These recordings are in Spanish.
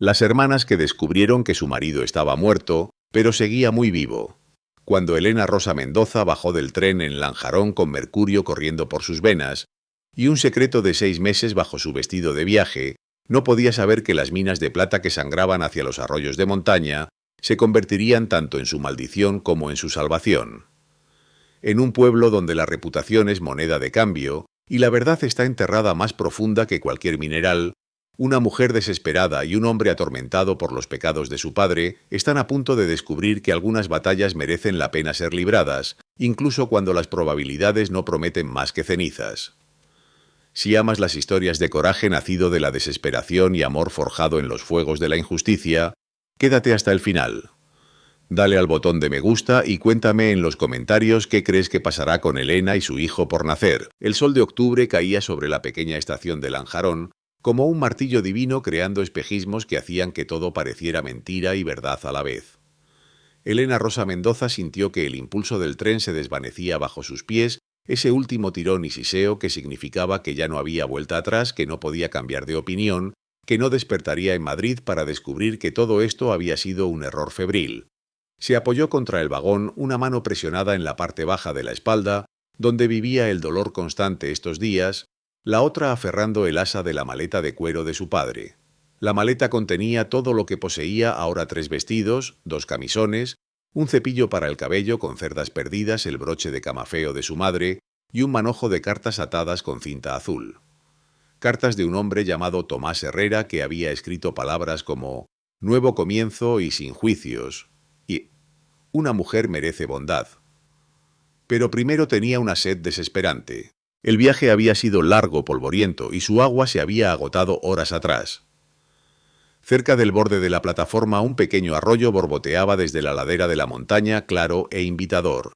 Las hermanas que descubrieron que su marido estaba muerto, pero seguía muy vivo. Cuando Elena Rosa Mendoza bajó del tren en Lanjarón con mercurio corriendo por sus venas, y un secreto de 6 meses bajo su vestido de viaje, no podía saber que las minas de plata que sangraban hacia los arroyos de montaña se convertirían tanto en su maldición como en su salvación. En un pueblo donde la reputación es moneda de cambio y la verdad está enterrada más profunda que cualquier mineral, una mujer desesperada y un hombre atormentado por los pecados de su padre están a punto de descubrir que algunas batallas merecen la pena ser libradas, incluso cuando las probabilidades no prometen más que cenizas. Si amas las historias de coraje nacido de la desesperación y amor forjado en los fuegos de la injusticia, quédate hasta el final. Dale al botón de me gusta y cuéntame en los comentarios qué crees que pasará con Elena y su hijo por nacer. El sol de octubre caía sobre la pequeña estación de Lanjarón como un martillo divino creando espejismos que hacían que todo pareciera mentira y verdad a la vez. Elena Rosa Mendoza sintió que el impulso del tren se desvanecía bajo sus pies, ese último tirón y siseo que significaba que ya no había vuelta atrás, que no podía cambiar de opinión, que no despertaría en Madrid para descubrir que todo esto había sido un error febril. Se apoyó contra el vagón, una mano presionada en la parte baja de la espalda, donde vivía el dolor constante estos días, la otra aferrando el asa de la maleta de cuero de su padre. La maleta contenía todo lo que poseía ahora: 3 vestidos, 2 camisones, un cepillo para el cabello con cerdas perdidas, el broche de camafeo de su madre y un manojo de cartas atadas con cinta azul. Cartas de un hombre llamado Tomás Herrera que había escrito palabras como «nuevo comienzo y sin juicios» y «una mujer merece bondad». Pero primero tenía una sed desesperante. El viaje había sido largo, polvoriento, y su agua se había agotado horas atrás. Cerca del borde de la plataforma un pequeño arroyo borboteaba desde la ladera de la montaña, claro e invitador.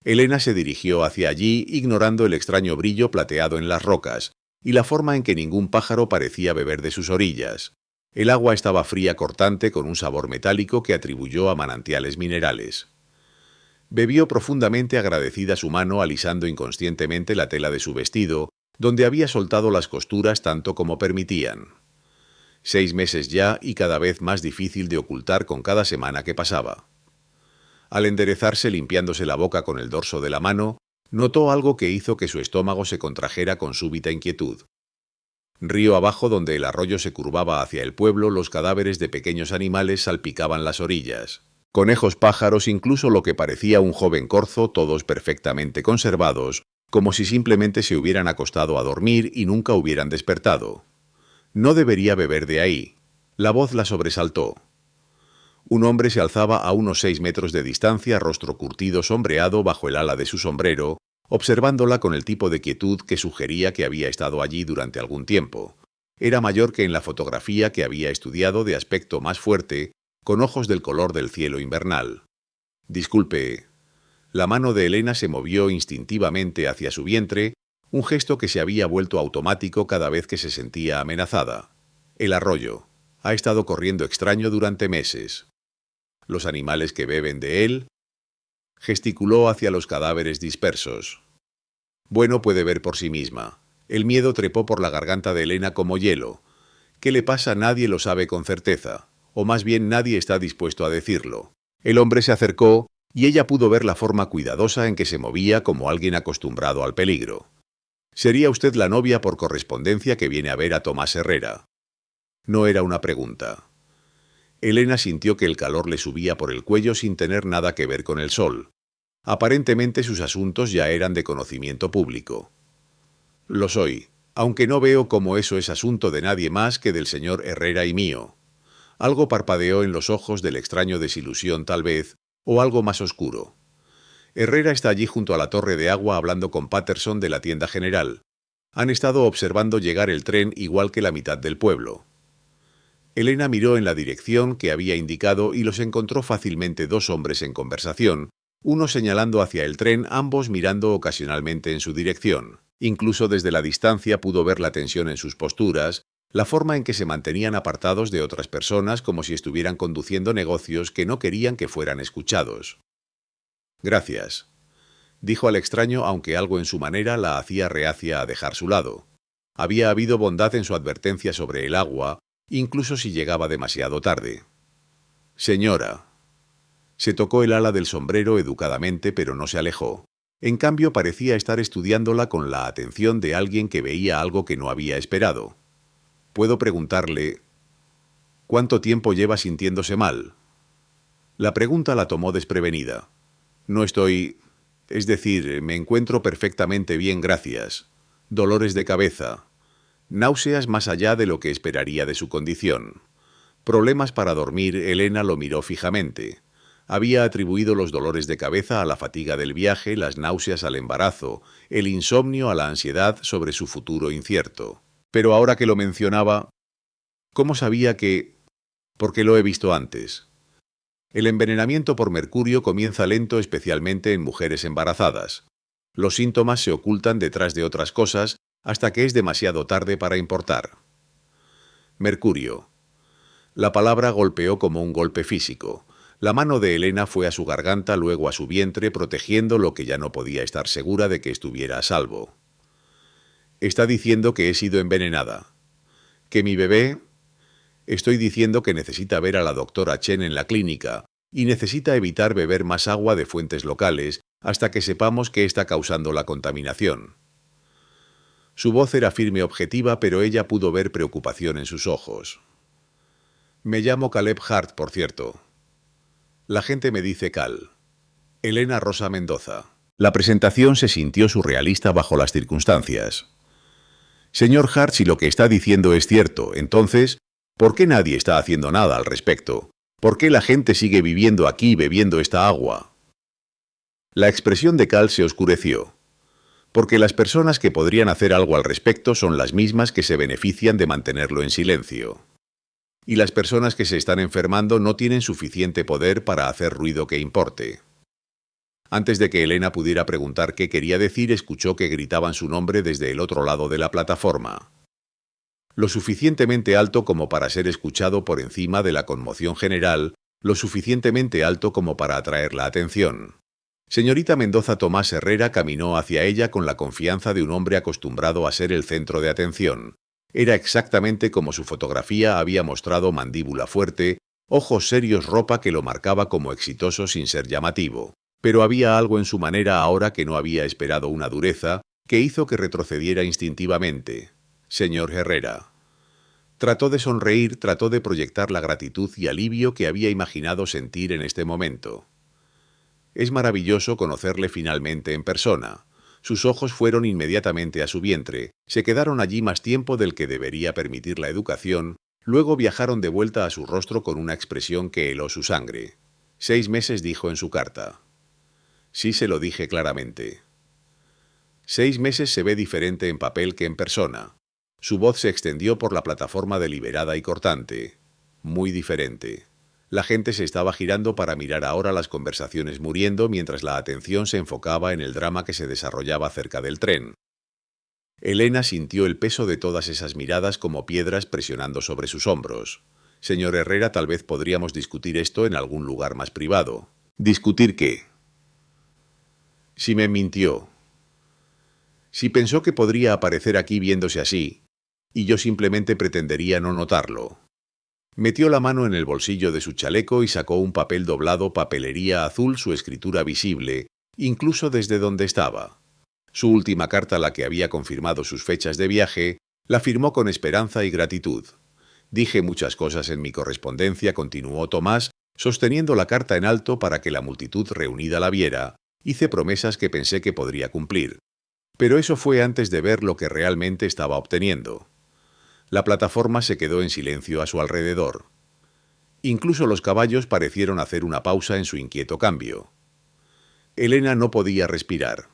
Elena se dirigió hacia allí, ignorando el extraño brillo plateado en las rocas, y la forma en que ningún pájaro parecía beber de sus orillas. El agua estaba fría, cortante, con un sabor metálico que atribuyó a manantiales minerales. Bebió profundamente, agradecida su mano alisando inconscientemente la tela de su vestido, donde había soltado las costuras tanto como permitían. 6 meses ya y cada vez más difícil de ocultar con cada semana que pasaba. Al enderezarse limpiándose la boca con el dorso de la mano, notó algo que hizo que su estómago se contrajera con súbita inquietud. Río abajo, donde el arroyo se curvaba hacia el pueblo, los cadáveres de pequeños animales salpicaban las orillas. Conejos, pájaros, incluso lo que parecía un joven corzo, todos perfectamente conservados, como si simplemente se hubieran acostado a dormir y nunca hubieran despertado. No debería beber de ahí. La voz la sobresaltó. Un hombre se alzaba a unos 6 metros de distancia, rostro curtido, sombreado bajo el ala de su sombrero, observándola con el tipo de quietud que sugería que había estado allí durante algún tiempo. Era mayor que en la fotografía que había estudiado, de aspecto más fuerte, con ojos del color del cielo invernal. «Disculpe». La mano de Elena se movió instintivamente hacia su vientre, un gesto que se había vuelto automático cada vez que se sentía amenazada. El arroyo. Ha estado corriendo extraño durante meses. Los animales que beben de él. Gesticuló hacia los cadáveres dispersos. Bueno, puede ver por sí misma. El miedo trepó por la garganta de Elena como hielo. ¿Qué le pasa? Nadie lo sabe con certeza. O más bien nadie está dispuesto a decirlo. El hombre se acercó y ella pudo ver la forma cuidadosa en que se movía como alguien acostumbrado al peligro. «¿Sería usted la novia por correspondencia que viene a ver a Tomás Herrera?» No era una pregunta. Elena sintió que el calor le subía por el cuello sin tener nada que ver con el sol. Aparentemente sus asuntos ya eran de conocimiento público. «Lo soy, aunque no veo cómo eso es asunto de nadie más que del señor Herrera y mío». Algo parpadeó en los ojos del extraño, desilusión tal vez, o algo más oscuro. Herrera está allí junto a la torre de agua hablando con Patterson de la tienda general. Han estado observando llegar el tren igual que la mitad del pueblo. Elena miró en la dirección que había indicado y los encontró fácilmente: 2 hombres en conversación, uno señalando hacia el tren, ambos mirando ocasionalmente en su dirección. Incluso desde la distancia pudo ver la tensión en sus posturas, la forma en que se mantenían apartados de otras personas como si estuvieran conduciendo negocios que no querían que fueran escuchados. «Gracias», dijo al extraño, aunque algo en su manera la hacía reacia a dejar su lado. Había habido bondad en su advertencia sobre el agua, incluso si llegaba demasiado tarde. Señora. Se tocó el ala del sombrero educadamente, pero no se alejó. En cambio, parecía estar estudiándola con la atención de alguien que veía algo que no había esperado. ¿Puedo preguntarle cuánto tiempo lleva sintiéndose mal? La pregunta la tomó desprevenida. No estoy... Es decir, me encuentro perfectamente bien, gracias. Dolores de cabeza. Náuseas más allá de lo que esperaría de su condición. Problemas para dormir. Elena lo miró fijamente. Había atribuido los dolores de cabeza a la fatiga del viaje, las náuseas al embarazo, el insomnio a la ansiedad sobre su futuro incierto. Pero ahora que lo mencionaba, ¿cómo sabía que...? Porque lo he visto antes. El envenenamiento por mercurio comienza lento, especialmente en mujeres embarazadas. Los síntomas se ocultan detrás de otras cosas hasta que es demasiado tarde para importar. Mercurio. La palabra golpeó como un golpe físico. La mano de Elena fue a su garganta, luego a su vientre, protegiendo lo que ya no podía estar segura de que estuviera a salvo. Está diciendo que he sido envenenada. ¿Que mi bebé? Estoy diciendo que necesita ver a la doctora Chen en la clínica y necesita evitar beber más agua de fuentes locales hasta que sepamos qué está causando la contaminación. Su voz era firme y objetiva, pero ella pudo ver preocupación en sus ojos. Me llamo Caleb Hart, por cierto. La gente me dice Cal. Elena Rosa Mendoza. La presentación se sintió surrealista bajo las circunstancias. Señor Hart, si lo que está diciendo es cierto, entonces, ¿por qué nadie está haciendo nada al respecto? ¿Por qué la gente sigue viviendo aquí bebiendo esta agua? La expresión de Cal se oscureció. Porque las personas que podrían hacer algo al respecto son las mismas que se benefician de mantenerlo en silencio. Y las personas que se están enfermando no tienen suficiente poder para hacer ruido que importe. Antes de que Elena pudiera preguntar qué quería decir, escuchó que gritaban su nombre desde el otro lado de la plataforma. Lo suficientemente alto como para ser escuchado por encima de la conmoción general, lo suficientemente alto como para atraer la atención. Señorita Mendoza Tomás Herrera caminó hacia ella con la confianza de un hombre acostumbrado a ser el centro de atención. Era exactamente como su fotografía había mostrado: mandíbula fuerte, ojos serios, ropa que lo marcaba como exitoso sin ser llamativo. Pero había algo en su manera ahora que no había esperado, una dureza que hizo que retrocediera instintivamente. Señor Herrera. Trató de sonreír, trató de proyectar la gratitud y alivio que había imaginado sentir en este momento. Es maravilloso conocerle finalmente en persona. Sus ojos fueron inmediatamente a su vientre, se quedaron allí más tiempo del que debería permitir la educación, luego viajaron de vuelta a su rostro con una expresión que heló su sangre. 6 meses, dijo en su carta. Sí, se lo dije claramente. 6 meses se ve diferente en papel que en persona. Su voz se extendió por la plataforma deliberada y cortante. Muy diferente. La gente se estaba girando para mirar ahora las conversaciones muriendo mientras la atención se enfocaba en el drama que se desarrollaba cerca del tren. Elena sintió el peso de todas esas miradas como piedras presionando sobre sus hombros. Señor Herrera, tal vez podríamos discutir esto en algún lugar más privado. ¿Discutir qué? Si me mintió. Si pensó que podría aparecer aquí viéndose así, y yo simplemente pretendería no notarlo. Metió la mano en el bolsillo de su chaleco y sacó un papel doblado, papelería azul, su escritura visible, incluso desde donde estaba. Su última carta, la que había confirmado sus fechas de viaje, la firmó con esperanza y gratitud. Dije muchas cosas en mi correspondencia, continuó Tomás, sosteniendo la carta en alto para que la multitud reunida la viera. Hice promesas que pensé que podría cumplir. Pero eso fue antes de ver lo que realmente estaba obteniendo. La plataforma se quedó en silencio a su alrededor. Incluso los caballos parecieron hacer una pausa en su inquieto cambio. Elena no podía respirar.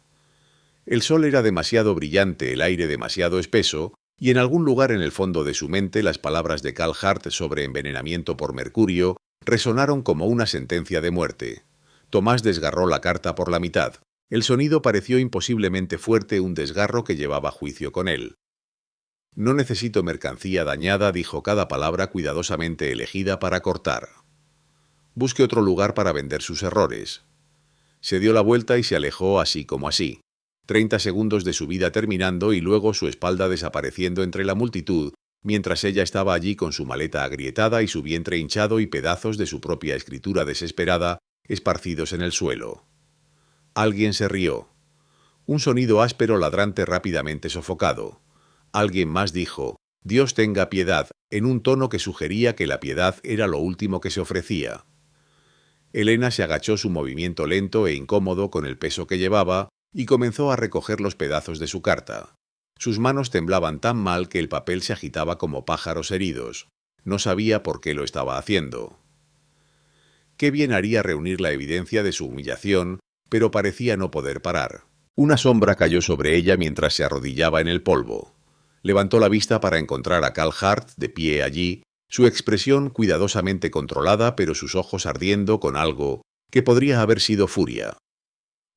El sol era demasiado brillante, el aire demasiado espeso, y en algún lugar en el fondo de su mente las palabras de Cal Hart sobre envenenamiento por mercurio resonaron como una sentencia de muerte. Tomás desgarró la carta por la mitad. El sonido pareció imposiblemente fuerte, un desgarro que llevaba juicio con él. No necesito mercancía dañada, dijo cada palabra cuidadosamente elegida para cortar. Busque otro lugar para vender sus errores. Se dio la vuelta y se alejó así como así. 30 segundos de su vida terminando y luego su espalda desapareciendo entre la multitud, mientras ella estaba allí con su maleta agrietada y su vientre hinchado y pedazos de su propia escritura desesperada esparcidos en el suelo. Alguien se rió. Un sonido áspero ladrante rápidamente sofocado. Alguien más dijo, «Dios tenga piedad», en un tono que sugería que la piedad era lo último que se ofrecía. Elena se agachó su movimiento lento e incómodo con el peso que llevaba y comenzó a recoger los pedazos de su carta. Sus manos temblaban tan mal que el papel se agitaba como pájaros heridos. No sabía por qué lo estaba haciendo. Qué bien haría reunir la evidencia de su humillación, pero parecía no poder parar. Una sombra cayó sobre ella mientras se arrodillaba en el polvo. Levantó la vista para encontrar a Carl Hart de pie allí, su expresión cuidadosamente controlada, pero sus ojos ardiendo con algo que podría haber sido furia.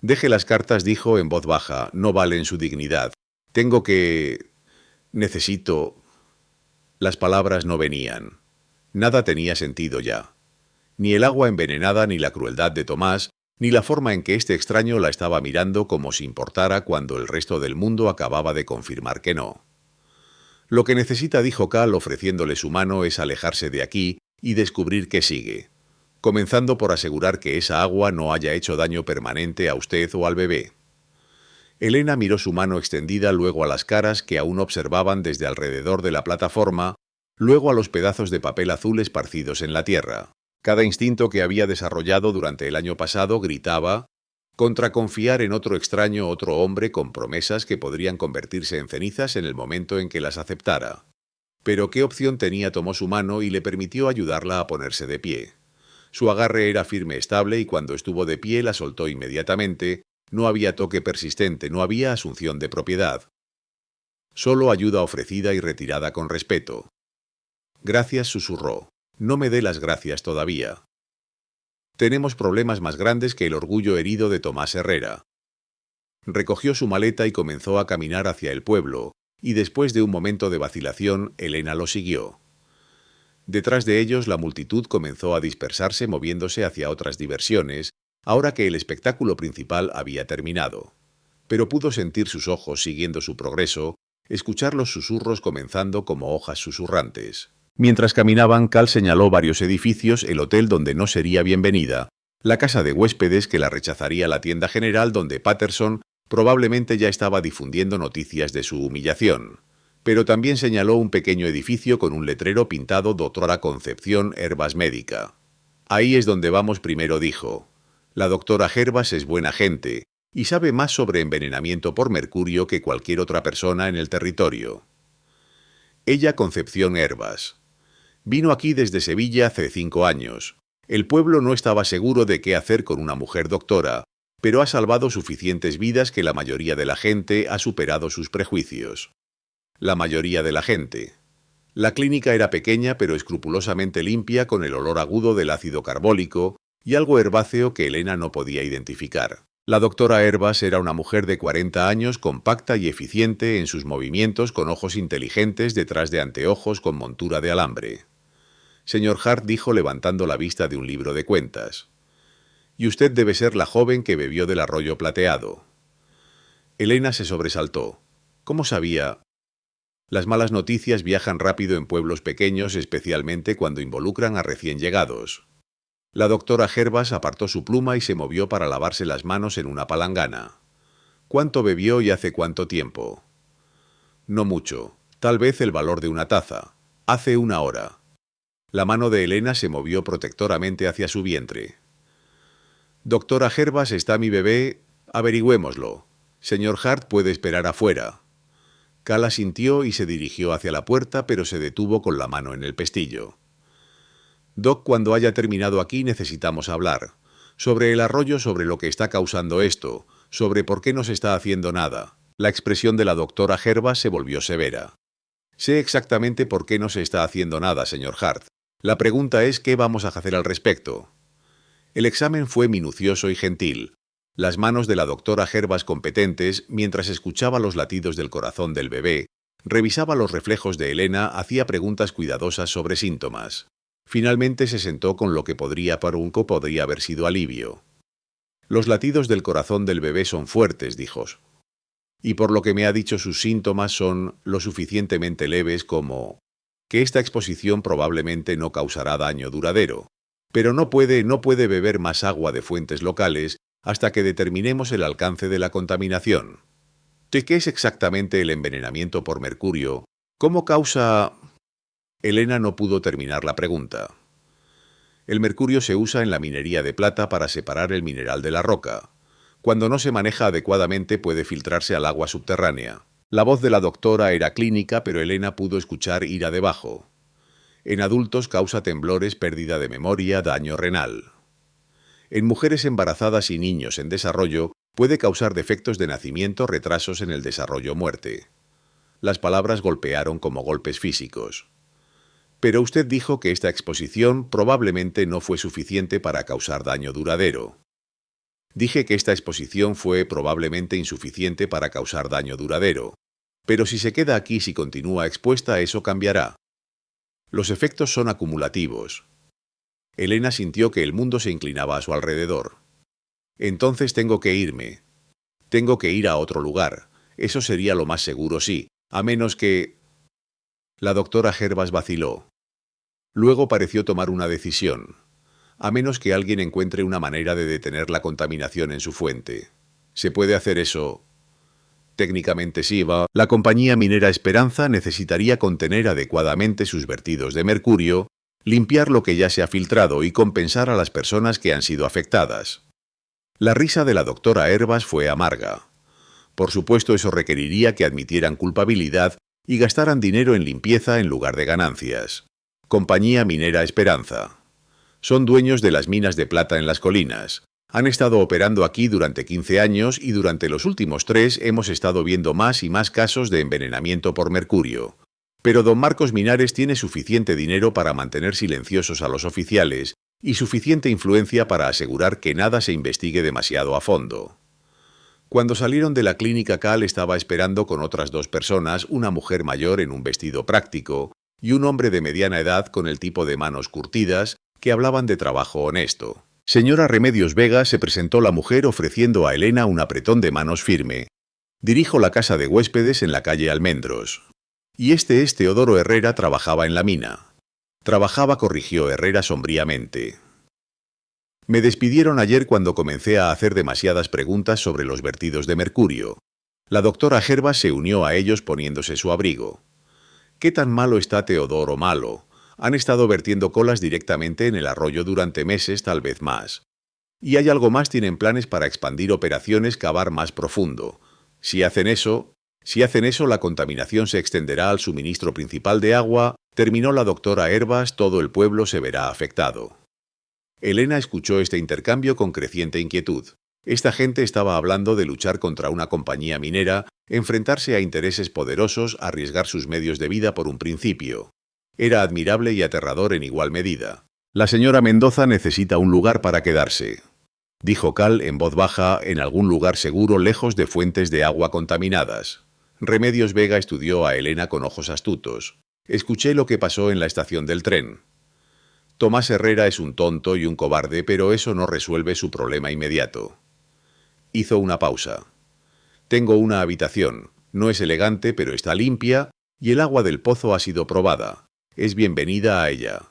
«Deje las cartas», dijo en voz baja, «no valen su dignidad. Tengo que... necesito...». Las palabras no venían. Nada tenía sentido ya. Ni el agua envenenada, ni la crueldad de Tomás, ni la forma en que este extraño la estaba mirando como si importara cuando el resto del mundo acababa de confirmar que no. «Lo que necesita», dijo Cal ofreciéndole su mano, «es alejarse de aquí y descubrir qué sigue, comenzando por asegurar que esa agua no haya hecho daño permanente a usted o al bebé». Elena miró su mano extendida, luego a las caras que aún observaban desde alrededor de la plataforma, luego a los pedazos de papel azul esparcidos en la tierra. Cada instinto que había desarrollado durante el año pasado gritaba contra confiar en otro extraño, otro hombre con promesas que podrían convertirse en cenizas en el momento en que las aceptara. Pero qué opción tenía. Tomó su mano y le permitió ayudarla a ponerse de pie. Su agarre era firme, estable, y cuando estuvo de pie la soltó inmediatamente. No había toque persistente, no había asunción de propiedad. Solo ayuda ofrecida y retirada con respeto. «Gracias», susurró. «No me dé las gracias todavía. Tenemos problemas más grandes que el orgullo herido de Tomás Herrera». Recogió su maleta y comenzó a caminar hacia el pueblo, y después de un momento de vacilación, Elena lo siguió. Detrás de ellos la multitud comenzó a dispersarse, moviéndose hacia otras diversiones, ahora que el espectáculo principal había terminado. Pero pudo sentir sus ojos siguiendo su progreso, escuchar los susurros comenzando como hojas susurrantes. Mientras caminaban, Cal señaló varios edificios, el hotel donde no sería bienvenida, la casa de huéspedes que la rechazaría, la tienda general donde Patterson probablemente ya estaba difundiendo noticias de su humillación. Pero también señaló un pequeño edificio con un letrero pintado «Doctora Concepción Herbas Médica». «Ahí es donde vamos primero», dijo. «La doctora Herbas es buena gente y sabe más sobre envenenamiento por mercurio que cualquier otra persona en el territorio». Ella, Concepción Herbas. Vino aquí desde Sevilla hace 5 años. El pueblo no estaba seguro de qué hacer con una mujer doctora, pero ha salvado suficientes vidas que la mayoría de la gente ha superado sus prejuicios. La mayoría de la gente. La clínica era pequeña pero escrupulosamente limpia, con el olor agudo del ácido carbólico y algo herbáceo que Elena no podía identificar. La doctora Herbas era una mujer de 40 años, compacta y eficiente en sus movimientos, con ojos inteligentes detrás de anteojos con montura de alambre. «Señor Hart», dijo levantando la vista de un libro de cuentas. «Y usted debe ser la joven que bebió del arroyo plateado». Elena se sobresaltó. ¿Cómo sabía? Las malas noticias viajan rápido en pueblos pequeños, especialmente cuando involucran a recién llegados. La doctora Herbas apartó su pluma y se movió para lavarse las manos en una palangana. «¿Cuánto bebió y hace cuánto tiempo?» «No mucho. Tal vez el valor de una taza. Hace 1 hora». La mano de Elena se movió protectoramente hacia su vientre. «Doctora Herbas, ¿está mi bebé? Averigüémoslo. Señor Hart puede esperar afuera». Cal asintió y se dirigió hacia la puerta, pero se detuvo con la mano en el pestillo. «Doc, cuando haya terminado aquí necesitamos hablar. Sobre el arroyo, sobre lo que está causando esto, sobre por qué no se está haciendo nada». La expresión de la doctora Herbas se volvió severa. «Sé exactamente por qué no se está haciendo nada, señor Hart. La pregunta es ¿qué vamos a hacer al respecto?». El examen fue minucioso y gentil. Las manos de la doctora Herbas, competentes, mientras escuchaba los latidos del corazón del bebé, revisaba los reflejos de Elena, hacía preguntas cuidadosas sobre síntomas. Finalmente se sentó con lo que podría haber sido alivio. «Los latidos del corazón del bebé son fuertes», dijo. «Y por lo que me ha dicho sus síntomas son lo suficientemente leves como que esta exposición probablemente no causará daño duradero, pero no puede beber más agua de fuentes locales hasta que determinemos el alcance de la contaminación. ¿De qué es exactamente el envenenamiento por mercurio? ¿Cómo causa...? Elena no pudo terminar la pregunta. El mercurio se usa en la minería de plata para separar el mineral de la roca. Cuando no se maneja adecuadamente puede filtrarse al agua subterránea. La voz de la doctora era clínica, pero Elena pudo escuchar ira debajo. En adultos causa temblores, pérdida de memoria, daño renal. En mujeres embarazadas y niños en desarrollo puede causar defectos de nacimiento, retrasos en el desarrollo, muerte. Las palabras golpearon como golpes físicos. Pero usted dijo que esta exposición probablemente no fue suficiente para causar daño duradero. Dije que esta exposición fue probablemente insuficiente para causar daño duradero. Pero si se queda aquí, si continúa expuesta, eso cambiará. Los efectos son acumulativos. Elena sintió que el mundo se inclinaba a su alrededor. Entonces tengo que irme. Tengo que ir a otro lugar. Eso sería lo más seguro, sí, a menos que... La doctora Hervas vaciló. Luego pareció tomar una decisión. A menos que alguien encuentre una manera de detener la contaminación en su fuente. ¿Se puede hacer eso? Técnicamente sí, la compañía minera Esperanza necesitaría contener adecuadamente sus vertidos de mercurio, limpiar lo que ya se ha filtrado y compensar a las personas que han sido afectadas. La risa de la doctora Hervas fue amarga. Por supuesto, eso requeriría que admitieran culpabilidad y gastaran dinero en limpieza en lugar de ganancias. Compañía Minera Esperanza. Son dueños de las minas de plata en las colinas. Han estado operando aquí durante 15 años y durante los últimos 3 hemos estado viendo más y más casos de envenenamiento por mercurio. Pero don Marcos Minares tiene suficiente dinero para mantener silenciosos a los oficiales y suficiente influencia para asegurar que nada se investigue demasiado a fondo. Cuando salieron de la clínica, Cal estaba esperando con otras 2 personas, una mujer mayor en un vestido práctico y un hombre de mediana edad con el tipo de manos curtidas que hablaban de trabajo honesto. Señora Remedios Vega, se presentó la mujer ofreciendo a Elena un apretón de manos firme. Dirijo la casa de huéspedes en la calle Almendros. Y este es Teodoro Herrera, trabajaba en la mina. Trabajaba, corrigió Herrera sombríamente. Me despidieron ayer cuando comencé a hacer demasiadas preguntas sobre los vertidos de mercurio. La doctora Hervas se unió a ellos poniéndose su abrigo. ¿Qué tan malo está Teodoro? Malo. Han estado vertiendo colas directamente en el arroyo durante meses, tal vez más. Y hay algo más, tienen planes para expandir operaciones, cavar más profundo. Si hacen eso, la contaminación se extenderá al suministro principal de agua, terminó la doctora Hervas, todo el pueblo se verá afectado. Elena escuchó este intercambio con creciente inquietud. Esta gente estaba hablando de luchar contra una compañía minera, enfrentarse a intereses poderosos, arriesgar sus medios de vida por un principio. Era admirable y aterrador en igual medida. La señora Mendoza necesita un lugar para quedarse, dijo Cal en voz baja, en algún lugar seguro lejos de fuentes de agua contaminadas. Remedios Vega estudió a Elena con ojos astutos. Escuché lo que pasó en la estación del tren. Tomás Herrera es un tonto y un cobarde, pero eso no resuelve su problema inmediato. Hizo una pausa. Tengo una habitación. No es elegante, pero está limpia, y el agua del pozo ha sido probada. Es bienvenida a ella.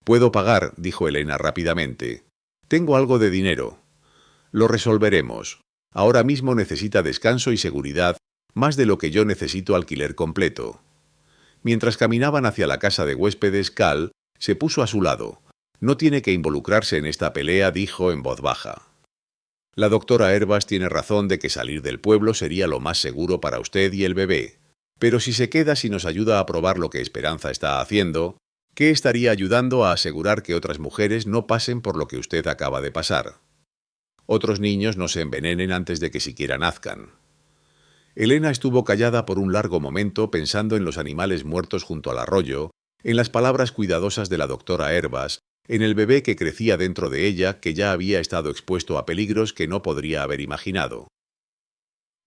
Puedo pagar, dijo Elena rápidamente. Tengo algo de dinero. Lo resolveremos. Ahora mismo necesita descanso y seguridad, más de lo que yo necesito alquiler completo. Mientras caminaban hacia la casa de huéspedes, Cal se puso a su lado. No tiene que involucrarse en esta pelea, dijo en voz baja. La doctora Hervas tiene razón de que salir del pueblo sería lo más seguro para usted y el bebé. Pero si se queda, si nos ayuda a probar lo que Esperanza está haciendo, ¿qué estaría ayudando a asegurar que otras mujeres no pasen por lo que usted acaba de pasar? Otros niños no se envenenen antes de que siquiera nazcan. Elena estuvo callada por un largo momento pensando en los animales muertos junto al arroyo, en las palabras cuidadosas de la doctora Hervas, en el bebé que crecía dentro de ella, que ya había estado expuesto a peligros que no podría haber imaginado.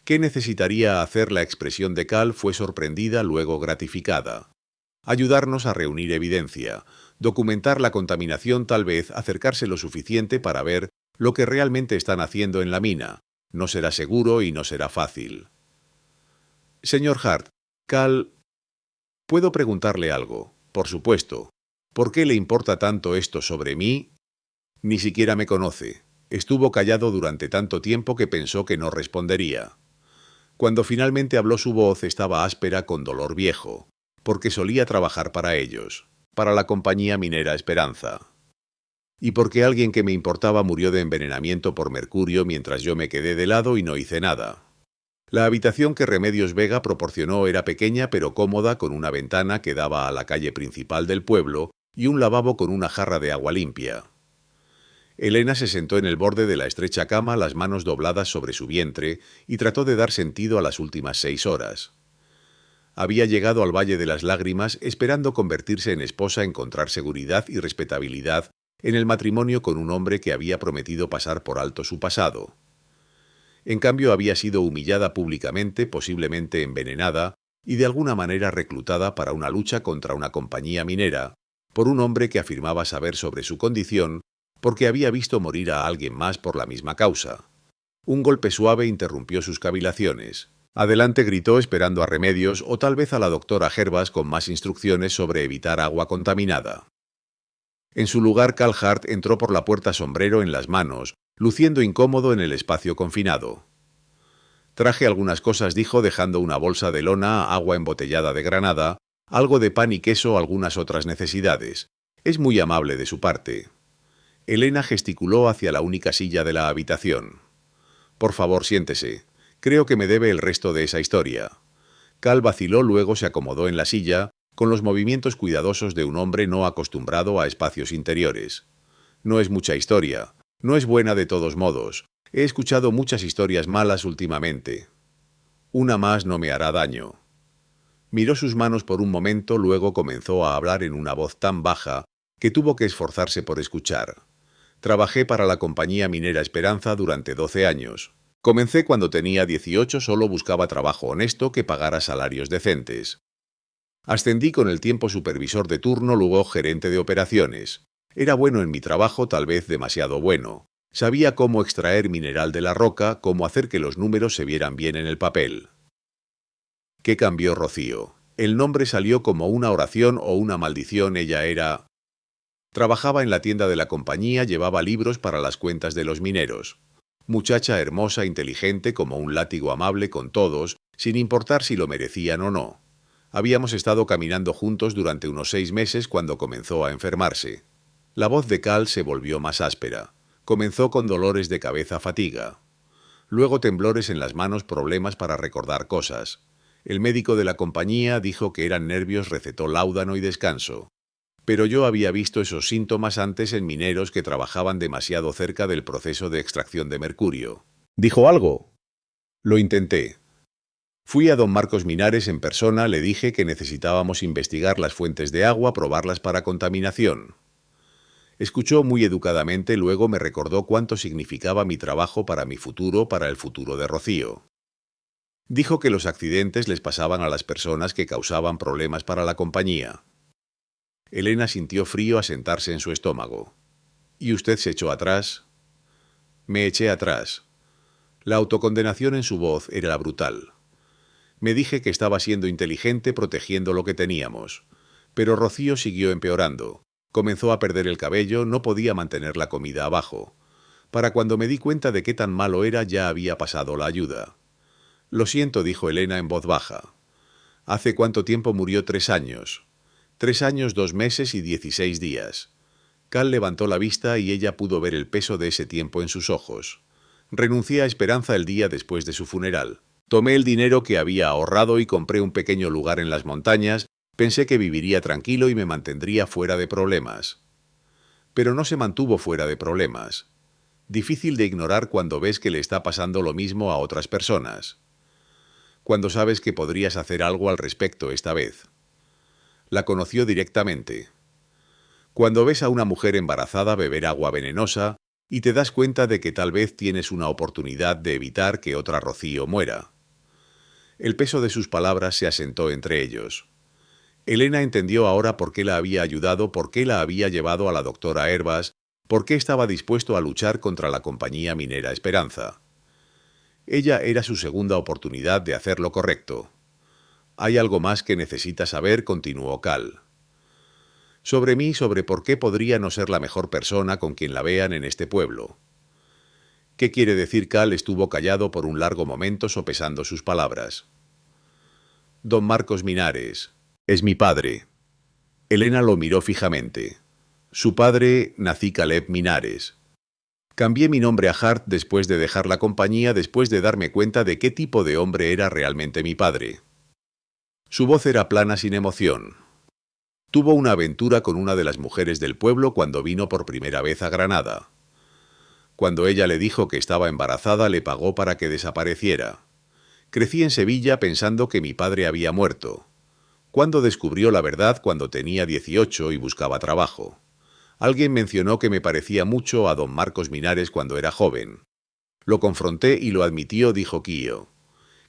¿Qué necesitaría hacer? La expresión de Cal fue sorprendida, luego gratificada. Ayudarnos a reunir evidencia, documentar la contaminación, tal vez acercarse lo suficiente para ver lo que realmente están haciendo en la mina. No será seguro y no será fácil. Señor Hart, Cal, ¿puedo preguntarle algo? Por supuesto. ¿Por qué le importa tanto esto sobre mí? Ni siquiera me conoce. Estuvo callado durante tanto tiempo que pensó que no respondería. Cuando finalmente habló su voz estaba áspera con dolor viejo, porque solía trabajar para ellos, para la compañía minera Esperanza. Y porque alguien que me importaba murió de envenenamiento por mercurio mientras yo me quedé de lado y no hice nada. La habitación que Remedios Vega proporcionó era pequeña pero cómoda, con una ventana que daba a la calle principal del pueblo y un lavabo con una jarra de agua limpia. Elena se sentó en el borde de la estrecha cama, las manos dobladas sobre su vientre, y trató de dar sentido a las últimas 6 horas. Había llegado al Valle de las Lágrimas esperando convertirse en esposa, encontrar seguridad y respetabilidad en el matrimonio con un hombre que había prometido pasar por alto su pasado. En cambio, había sido humillada públicamente, posiblemente envenenada, y de alguna manera reclutada para una lucha contra una compañía minera, por un hombre que afirmaba saber sobre su condición, porque había visto morir a alguien más por la misma causa. Un golpe suave interrumpió sus cavilaciones. Adelante, gritó, esperando a Remedios o tal vez a la doctora Gervas con más instrucciones sobre evitar agua contaminada. En su lugar, Cal Hart entró por la puerta, sombrero en las manos, luciendo incómodo en el espacio confinado. Traje algunas cosas, dijo, dejando una bolsa de lona, agua embotellada de Granada, algo de pan y queso, algunas otras necesidades. Es muy amable de su parte. Elena gesticuló hacia la única silla de la habitación. Por favor, siéntese. Creo que me debe el resto de esa historia. Cal vaciló, luego se acomodó en la silla, con los movimientos cuidadosos de un hombre no acostumbrado a espacios interiores. No es mucha historia. No es buena de todos modos. He escuchado muchas historias malas últimamente. Una más no me hará daño. Miró sus manos por un momento, luego comenzó a hablar en una voz tan baja que tuvo que esforzarse por escuchar. Trabajé para la compañía minera Esperanza durante 12 años. Comencé cuando tenía 18, solo buscaba trabajo honesto que pagara salarios decentes. Ascendí con el tiempo supervisor de turno, luego gerente de operaciones. Era bueno en mi trabajo, tal vez demasiado bueno. Sabía cómo extraer mineral de la roca, cómo hacer que los números se vieran bien en el papel. ¿Qué cambió Rocío? El nombre salió como una oración o una maldición. Ella era... Trabajaba en la tienda de la compañía, llevaba libros para las cuentas de los mineros. Muchacha hermosa, inteligente, como un látigo, amable con todos, sin importar si lo merecían o no. Habíamos estado caminando juntos durante unos 6 meses cuando comenzó a enfermarse. La voz de Cal se volvió más áspera. Comenzó con dolores de cabeza, fatiga. Luego temblores en las manos, problemas para recordar cosas. El médico de la compañía dijo que eran nervios, recetó láudano y descanso. Pero yo había visto esos síntomas antes en mineros que trabajaban demasiado cerca del proceso de extracción de mercurio. ¿Dijo algo? Lo intenté. Fui a don Marcos Minares en persona, le dije que necesitábamos investigar las fuentes de agua, probarlas para contaminación. Escuchó muy educadamente, luego me recordó cuánto significaba mi trabajo para mi futuro, para el futuro de Rocío. Dijo que los accidentes les pasaban a las personas que causaban problemas para la compañía. Elena sintió frío a sentarse en su estómago. ¿Y usted se echó atrás? Me eché atrás. La autocondenación en su voz era brutal. Me dije que estaba siendo inteligente protegiendo lo que teníamos. Pero Rocío siguió empeorando. Comenzó a perder el cabello, no podía mantener la comida abajo. Para cuando me di cuenta de qué tan malo era, ya había pasado la ayuda. Lo siento, dijo Elena en voz baja. ¿Hace cuánto tiempo murió? 3 años. 3 años, 2 meses y 16 días. Cal levantó la vista y ella pudo ver el peso de ese tiempo en sus ojos. Renuncié a Esperanza el día después de su funeral. Tomé el dinero que había ahorrado y compré un pequeño lugar en las montañas. Pensé que viviría tranquilo y me mantendría fuera de problemas. Pero no se mantuvo fuera de problemas. Difícil de ignorar cuando ves que le está pasando lo mismo a otras personas. Cuando sabes que podrías hacer algo al respecto esta vez. La conoció directamente. Cuando ves a una mujer embarazada beber agua venenosa y te das cuenta de que tal vez tienes una oportunidad de evitar que otra Rocío muera. El peso de sus palabras se asentó entre ellos. Elena entendió ahora por qué la había ayudado, por qué la había llevado a la doctora Hervas, por qué estaba dispuesto a luchar contra la compañía minera Esperanza. Ella era su segunda oportunidad de hacer lo correcto. Hay algo más que necesita saber, continuó Cal. Sobre mí, sobre por qué podría no ser la mejor persona con quien la vean en este pueblo. ¿Qué quiere decir? Cal estuvo callado por un largo momento sopesando sus palabras. Don Marcos Minares. Es mi padre. Elena lo miró fijamente. Su padre, nací Caleb Minares. Cambié mi nombre a Hart después de dejar la compañía, después de darme cuenta de qué tipo de hombre era realmente mi padre. Su voz era plana, sin emoción. Tuvo una aventura con una de las mujeres del pueblo cuando vino por primera vez a Granada. Cuando ella le dijo que estaba embarazada, le pagó para que desapareciera. Crecí en Sevilla pensando que mi padre había muerto. Cuando descubrió la verdad cuando tenía 18 y buscaba trabajo. Alguien mencionó que me parecía mucho a don Marcos Minares cuando era joven. Lo confronté y lo admitió, dijo Kio.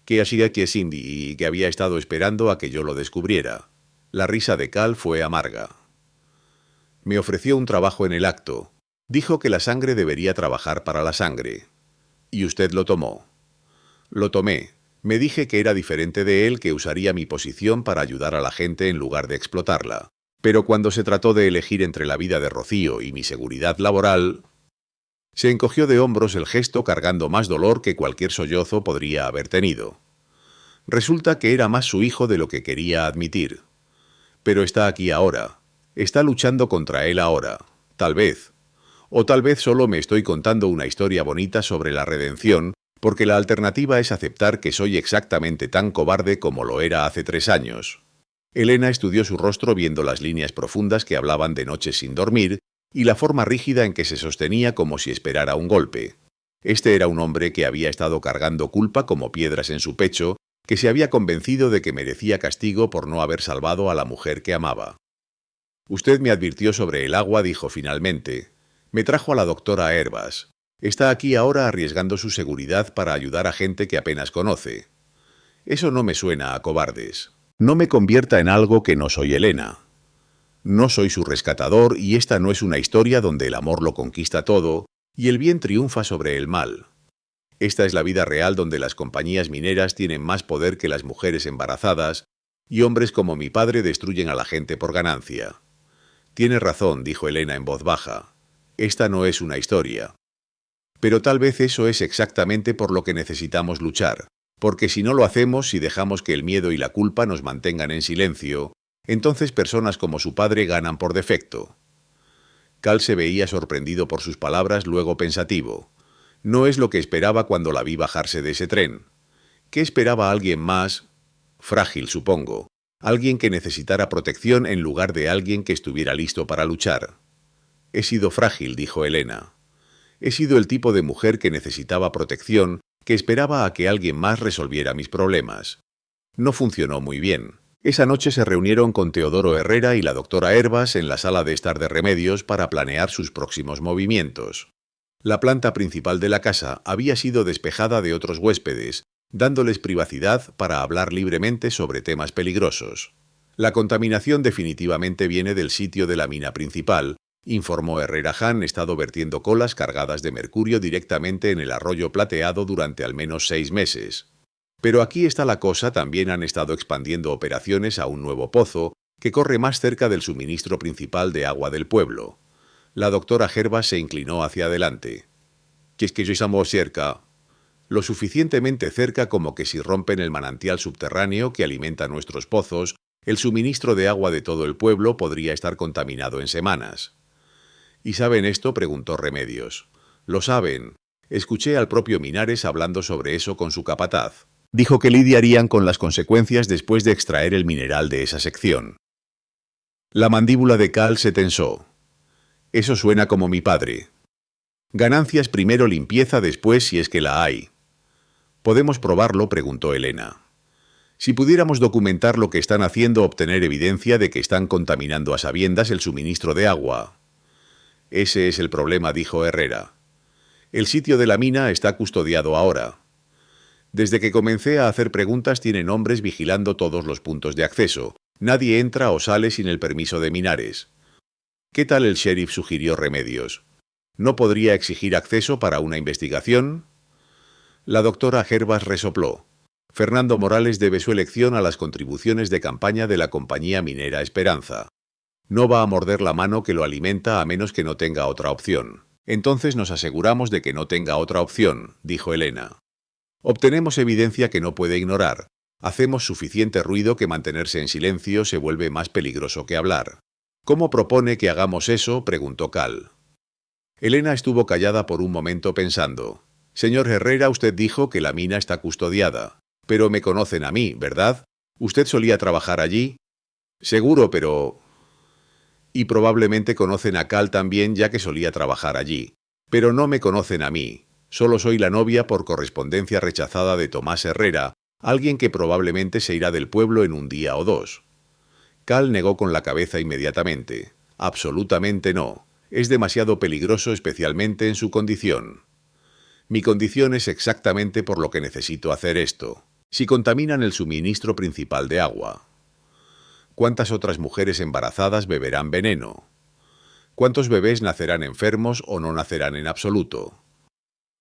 Que hacía que Cindy y que había estado esperando a que yo lo descubriera. La risa de Cal fue amarga. Me ofreció un trabajo en el acto. Dijo que la sangre debería trabajar para la sangre. ¿Y usted lo tomó? Lo tomé. Me dije que era diferente de él, que usaría mi posición para ayudar a la gente en lugar de explotarla. Pero cuando se trató de elegir entre la vida de Rocío y mi seguridad laboral, se encogió de hombros, el gesto cargando más dolor que cualquier sollozo podría haber tenido. Resulta que era más su hijo de lo que quería admitir. Pero está aquí ahora. Está luchando contra él ahora. Tal vez. O tal vez solo me estoy contando una historia bonita sobre la redención, porque la alternativa es aceptar que soy exactamente tan cobarde como lo era hace 3 años. Elena estudió su rostro viendo las líneas profundas que hablaban de noches sin dormir y la forma rígida en que se sostenía como si esperara un golpe. Este era un hombre que había estado cargando culpa como piedras en su pecho, que se había convencido de que merecía castigo por no haber salvado a la mujer que amaba. Usted me advirtió sobre el agua, dijo finalmente. Me trajo a la doctora Herbas. Está aquí ahora arriesgando su seguridad para ayudar a gente que apenas conoce. Eso no me suena a cobardes. No me convierta en algo que no soy, Elena. No soy su rescatador y esta no es una historia donde el amor lo conquista todo y el bien triunfa sobre el mal. Esta es la vida real donde las compañías mineras tienen más poder que las mujeres embarazadas y hombres como mi padre destruyen a la gente por ganancia. Tiene razón, dijo Elena en voz baja. Esta no es una historia. Pero tal vez eso es exactamente por lo que necesitamos luchar, porque si no lo hacemos, si dejamos que el miedo y la culpa nos mantengan en silencio, entonces personas como su padre ganan por defecto. Cal se veía sorprendido por sus palabras, luego pensativo. No es lo que esperaba cuando la vi bajarse de ese tren. ¿Qué esperaba alguien más? Frágil, supongo. Alguien que necesitara protección en lugar de alguien que estuviera listo para luchar. He sido frágil, dijo Elena. He sido el tipo de mujer que necesitaba protección, que esperaba a que alguien más resolviera mis problemas. No funcionó muy bien. Esa noche se reunieron con Teodoro Herrera y la doctora Herbas en la sala de estar de remedios para planear sus próximos movimientos. La planta principal de la casa había sido despejada de otros huéspedes, dándoles privacidad para hablar libremente sobre temas peligrosos. La contaminación definitivamente viene del sitio de la mina principal, informó Herrera. Han estado vertiendo colas cargadas de mercurio directamente en el arroyo plateado durante al menos 6 meses. Pero aquí está la cosa, también han estado expandiendo operaciones a un nuevo pozo que corre más cerca del suministro principal de agua del pueblo. La doctora Herbas se inclinó hacia adelante. ¿Qué es que yo estamos cerca? Lo suficientemente cerca como que si rompen el manantial subterráneo que alimenta nuestros pozos, el suministro de agua de todo el pueblo podría estar contaminado en semanas. ¿Y saben esto?, preguntó Remedios. Lo saben. Escuché al propio Minares hablando sobre eso con su capataz. Dijo que lidiarían con las consecuencias después de extraer el mineral de esa sección. La mandíbula de Cal se tensó. Eso suena como mi padre. Ganancias primero, limpieza después, si es que la hay. ¿Podemos probarlo?, preguntó Elena. Si pudiéramos documentar lo que están haciendo, obtener evidencia de que están contaminando a sabiendas el suministro de agua. Ese es el problema, dijo Herrera. El sitio de la mina está custodiado ahora. Desde que comencé a hacer preguntas tienen hombres vigilando todos los puntos de acceso. Nadie entra o sale sin el permiso de Minares. ¿Qué tal el sheriff?, sugirió Remedios. ¿No podría exigir acceso para una investigación? La doctora Herbas resopló. Fernando Morales debe su elección a las contribuciones de campaña de la compañía minera Esperanza. No va a morder la mano que lo alimenta a menos que no tenga otra opción. Entonces nos aseguramos de que no tenga otra opción, dijo Elena. Obtenemos evidencia que no puede ignorar. Hacemos suficiente ruido que mantenerse en silencio se vuelve más peligroso que hablar. ¿Cómo propone que hagamos eso?, preguntó Cal. Elena estuvo callada por un momento pensando. Señor Herrera, usted dijo que la mina está custodiada. Pero me conocen a mí, ¿verdad? ¿Usted solía trabajar allí? Seguro, pero... Y probablemente conocen a Cal también, ya que solía trabajar allí. Pero no me conocen a mí. Solo soy la novia por correspondencia rechazada de Tomás Herrera, alguien que probablemente se irá del pueblo en un día o dos. Cal negó con la cabeza inmediatamente. Absolutamente no. Es demasiado peligroso, especialmente en su condición. Mi condición es exactamente por lo que necesito hacer esto. Si contaminan el suministro principal de agua. ¿Cuántas otras mujeres embarazadas beberán veneno? ¿Cuántos bebés nacerán enfermos o no nacerán en absoluto?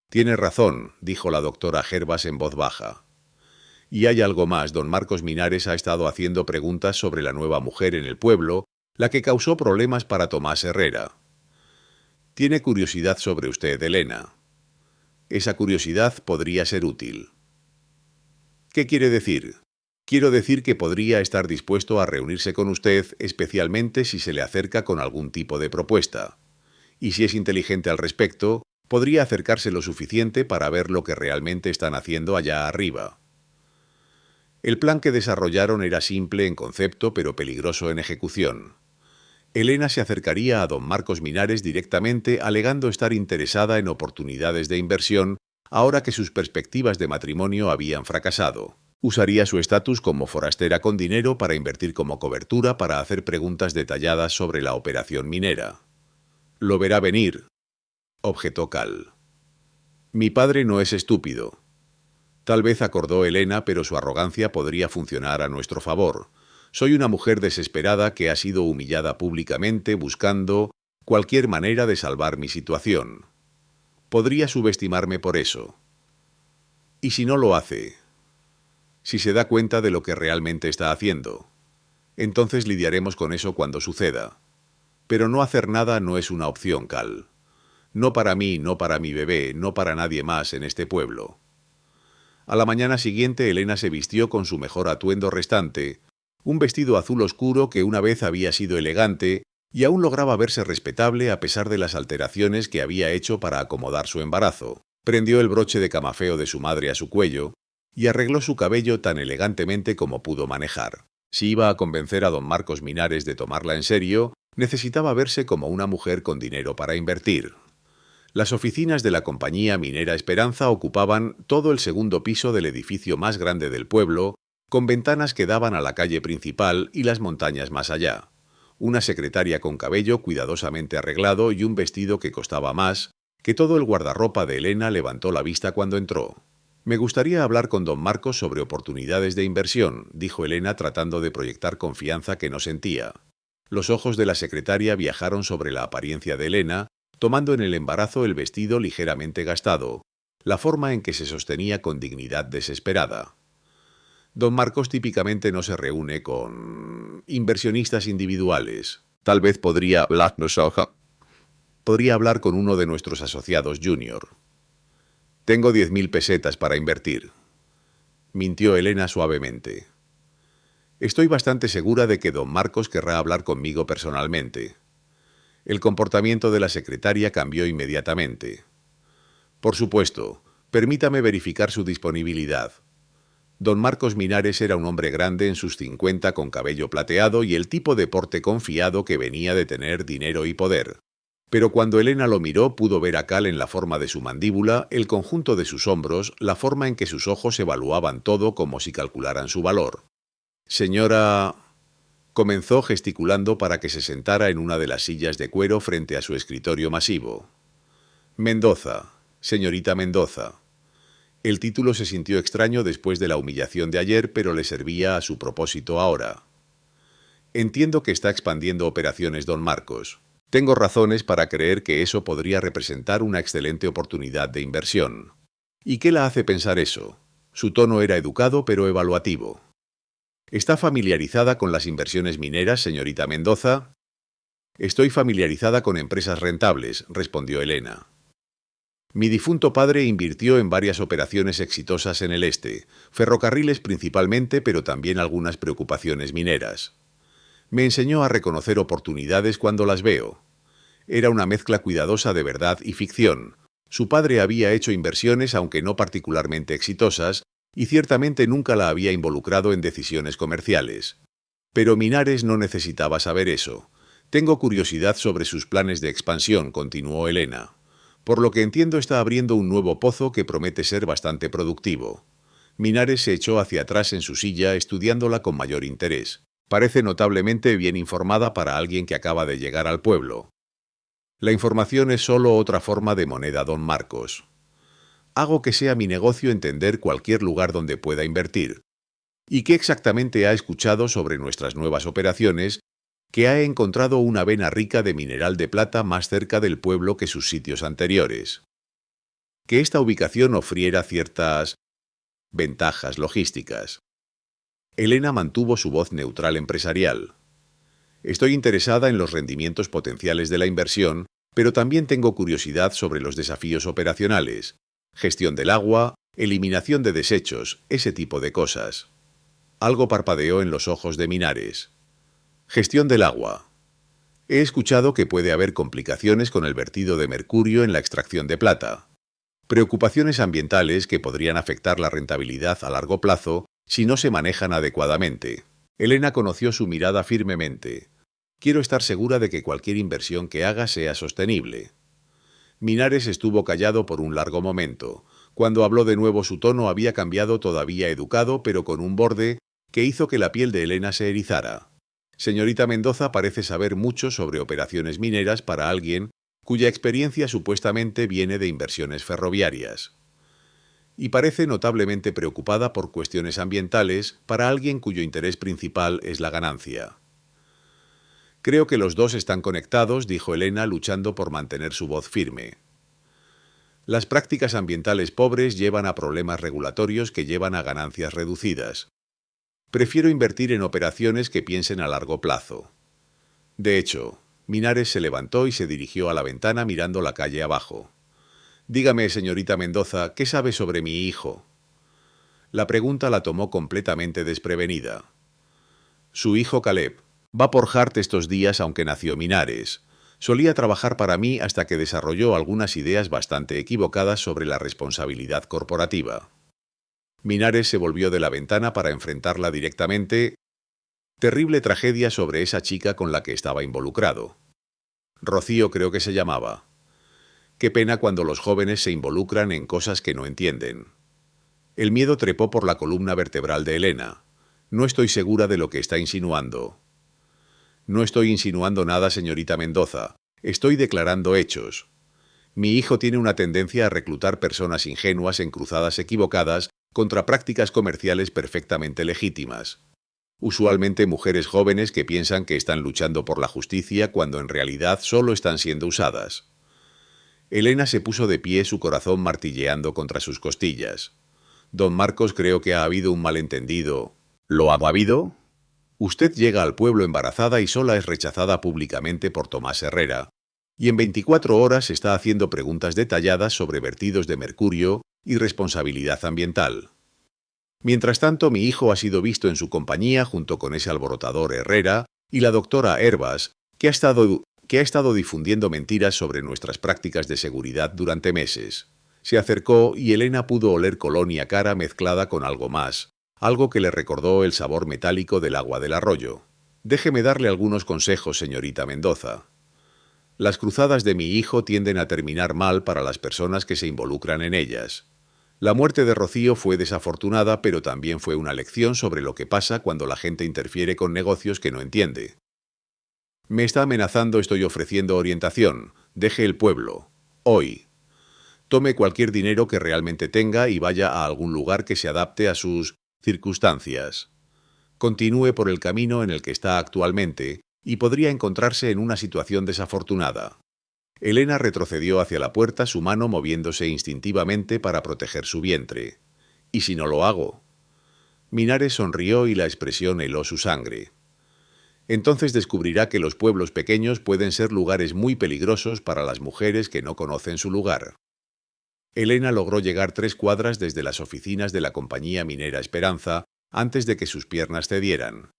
Tiene razón, dijo la doctora Gervas en voz baja. Y hay algo más, don Marcos Minares ha estado haciendo preguntas sobre la nueva mujer en el pueblo, la que causó problemas para Tomás Herrera. Tiene curiosidad sobre usted, Elena. Esa curiosidad podría ser útil. ¿Qué quiere decir? Quiero decir que podría estar dispuesto a reunirse con usted, especialmente si se le acerca con algún tipo de propuesta. Y si es inteligente al respecto, podría acercarse lo suficiente para ver lo que realmente están haciendo allá arriba. El plan que desarrollaron era simple en concepto, pero peligroso en ejecución. Elena se acercaría a don Marcos Minares directamente, alegando estar interesada en oportunidades de inversión, ahora que sus perspectivas de matrimonio habían fracasado. Usaría su estatus como forastera con dinero para invertir como cobertura para hacer preguntas detalladas sobre la operación minera. Lo verá venir, objetó Cal. Mi padre no es estúpido. Tal vez acordó Elena, pero su arrogancia podría funcionar a nuestro favor. Soy una mujer desesperada que ha sido humillada públicamente buscando cualquier manera de salvar mi situación. Podría subestimarme por eso. ¿Y si no lo hace? Si se da cuenta de lo que realmente está haciendo. Entonces lidiaremos con eso cuando suceda. Pero no hacer nada no es una opción, Cal. No para mí, no para mi bebé, no para nadie más en este pueblo. A la mañana siguiente Elena se vistió con su mejor atuendo restante, un vestido azul oscuro que una vez había sido elegante y aún lograba verse respetable a pesar de las alteraciones que había hecho para acomodar su embarazo. Prendió el broche de camafeo de su madre a su cuello y arregló su cabello tan elegantemente como pudo manejar. Si iba a convencer a don Marcos Minares de tomarla en serio, necesitaba verse como una mujer con dinero para invertir. Las oficinas de la compañía minera Esperanza ocupaban todo el segundo piso del edificio más grande del pueblo, con ventanas que daban a la calle principal y las montañas más allá. Una secretaria con cabello cuidadosamente arreglado y un vestido que costaba más, que todo el guardarropa de Elena levantó la vista cuando entró. Me gustaría hablar con don Marcos sobre oportunidades de inversión, dijo Elena tratando de proyectar confianza que no sentía. Los ojos de la secretaria viajaron sobre la apariencia de Elena, tomando en el embarazo el vestido ligeramente gastado, la forma en que se sostenía con dignidad desesperada. Don Marcos típicamente no se reúne con inversionistas individuales. Tal vez podría hablar con uno de nuestros asociados junior. Tengo 10.000 pesetas para invertir. Mintió Elena suavemente. Estoy bastante segura de que don Marcos querrá hablar conmigo personalmente. El comportamiento de la secretaria cambió inmediatamente. Por supuesto, permítame verificar su disponibilidad. Don Marcos Minares era un hombre grande en sus 50 con cabello plateado y el tipo de porte confiado que venía de tener dinero y poder. Pero cuando Elena lo miró pudo ver a Cal en la forma de su mandíbula, el conjunto de sus hombros, la forma en que sus ojos evaluaban todo como si calcularan su valor. Señora... comenzó gesticulando para que se sentara en una de las sillas de cuero frente a su escritorio masivo. Mendoza, señorita Mendoza. El título se sintió extraño después de la humillación de ayer, pero le servía a su propósito ahora. Entiendo que está expandiendo operaciones, don Marcos. Tengo razones para creer que eso podría representar una excelente oportunidad de inversión. ¿Y qué la hace pensar eso? Su tono era educado pero evaluativo. ¿Está familiarizada con las inversiones mineras, señorita Mendoza? Estoy familiarizada con empresas rentables, respondió Elena. Mi difunto padre invirtió en varias operaciones exitosas en el este, ferrocarriles principalmente, pero también algunas preocupaciones mineras. Me enseñó a reconocer oportunidades cuando las veo. Era una mezcla cuidadosa de verdad y ficción. Su padre había hecho inversiones, aunque no particularmente exitosas, y ciertamente nunca la había involucrado en decisiones comerciales. Pero Minares no necesitaba saber eso. Tengo curiosidad sobre sus planes de expansión, continuó Elena. Por lo que entiendo, está abriendo un nuevo pozo que promete ser bastante productivo. Minares se echó hacia atrás en su silla, estudiándola con mayor interés. Parece notablemente bien informada para alguien que acaba de llegar al pueblo. La información es solo otra forma de moneda, don Marcos. Hago que sea mi negocio entender cualquier lugar donde pueda invertir. ¿Y qué exactamente ha escuchado sobre nuestras nuevas operaciones? Que ha encontrado una vena rica de mineral de plata más cerca del pueblo que sus sitios anteriores. Que esta ubicación ofriera ciertas ventajas logísticas. Elena mantuvo su voz neutral empresarial. Estoy interesada en los rendimientos potenciales de la inversión, pero también tengo curiosidad sobre los desafíos operacionales, gestión del agua, eliminación de desechos, ese tipo de cosas. Algo parpadeó en los ojos de Minares. Gestión del agua. He escuchado que puede haber complicaciones con el vertido de mercurio en la extracción de plata. Preocupaciones ambientales que podrían afectar la rentabilidad a largo plazo si no se manejan adecuadamente. Elena conoció su mirada firmemente. Quiero estar segura de que cualquier inversión que haga sea sostenible. Minares estuvo callado por un largo momento. Cuando habló de nuevo, su tono había cambiado, todavía educado, pero con un borde que hizo que la piel de Elena se erizara. Señorita Mendoza parece saber mucho sobre operaciones mineras para alguien cuya experiencia supuestamente viene de inversiones ferroviarias. Y parece notablemente preocupada por cuestiones ambientales para alguien cuyo interés principal es la ganancia. Creo que los dos están conectados, dijo Elena, luchando por mantener su voz firme. Las prácticas ambientales pobres llevan a problemas regulatorios que llevan a ganancias reducidas. Prefiero invertir en operaciones que piensen a largo plazo. De hecho, Minares se levantó y se dirigió a la ventana mirando la calle abajo. Dígame, señorita Mendoza, ¿qué sabe sobre mi hijo? La pregunta la tomó completamente desprevenida. Su hijo Caleb va por Hart estos días, aunque nació Minares. Solía trabajar para mí hasta que desarrolló algunas ideas bastante equivocadas sobre la responsabilidad corporativa. Minares se volvió de la ventana para enfrentarla directamente. Terrible tragedia sobre esa chica con la que estaba involucrado. Rocío creo que se llamaba. Qué pena cuando los jóvenes se involucran en cosas que no entienden. El miedo trepó por la columna vertebral de Elena. No estoy segura de lo que está insinuando. No estoy insinuando nada, señorita Mendoza. Estoy declarando hechos. Mi hijo tiene una tendencia a reclutar personas ingenuas en cruzadas equivocadas contra prácticas comerciales perfectamente legítimas. Usualmente mujeres jóvenes que piensan que están luchando por la justicia cuando en realidad solo están siendo usadas. Elena se puso de pie, su corazón martilleando contra sus costillas. Don Marcos, creo que ha habido un malentendido. ¿Lo ha habido? Usted llega al pueblo embarazada y sola, es rechazada públicamente por Tomás Herrera, y en 24 horas está haciendo preguntas detalladas sobre vertidos de mercurio y responsabilidad ambiental. Mientras tanto, mi hijo ha sido visto en su compañía junto con ese alborotador Herrera y la doctora Herbas, que ha estado difundiendo mentiras sobre nuestras prácticas de seguridad durante meses. Se acercó y Elena pudo oler colonia cara mezclada con algo más, algo que le recordó el sabor metálico del agua del arroyo. Déjeme darle algunos consejos, señorita Mendoza. Las cruzadas de mi hijo tienden a terminar mal para las personas que se involucran en ellas. La muerte de Rocío fue desafortunada, pero también fue una lección sobre lo que pasa cuando la gente interfiere con negocios que no entiende. Me está amenazando, estoy ofreciendo orientación. Deje el pueblo. Hoy. Tome cualquier dinero que realmente tenga y vaya a algún lugar que se adapte a sus circunstancias. Continúe por el camino en el que está actualmente y podría encontrarse en una situación desafortunada. Elena retrocedió hacia la puerta, su mano moviéndose instintivamente para proteger su vientre. ¿Y si no lo hago? Minares sonrió y la expresión heló su sangre. Entonces descubrirá que los pueblos pequeños pueden ser lugares muy peligrosos para las mujeres que no conocen su lugar. Elena logró llegar 3 cuadras desde las oficinas de la compañía minera Esperanza antes de que sus piernas cedieran.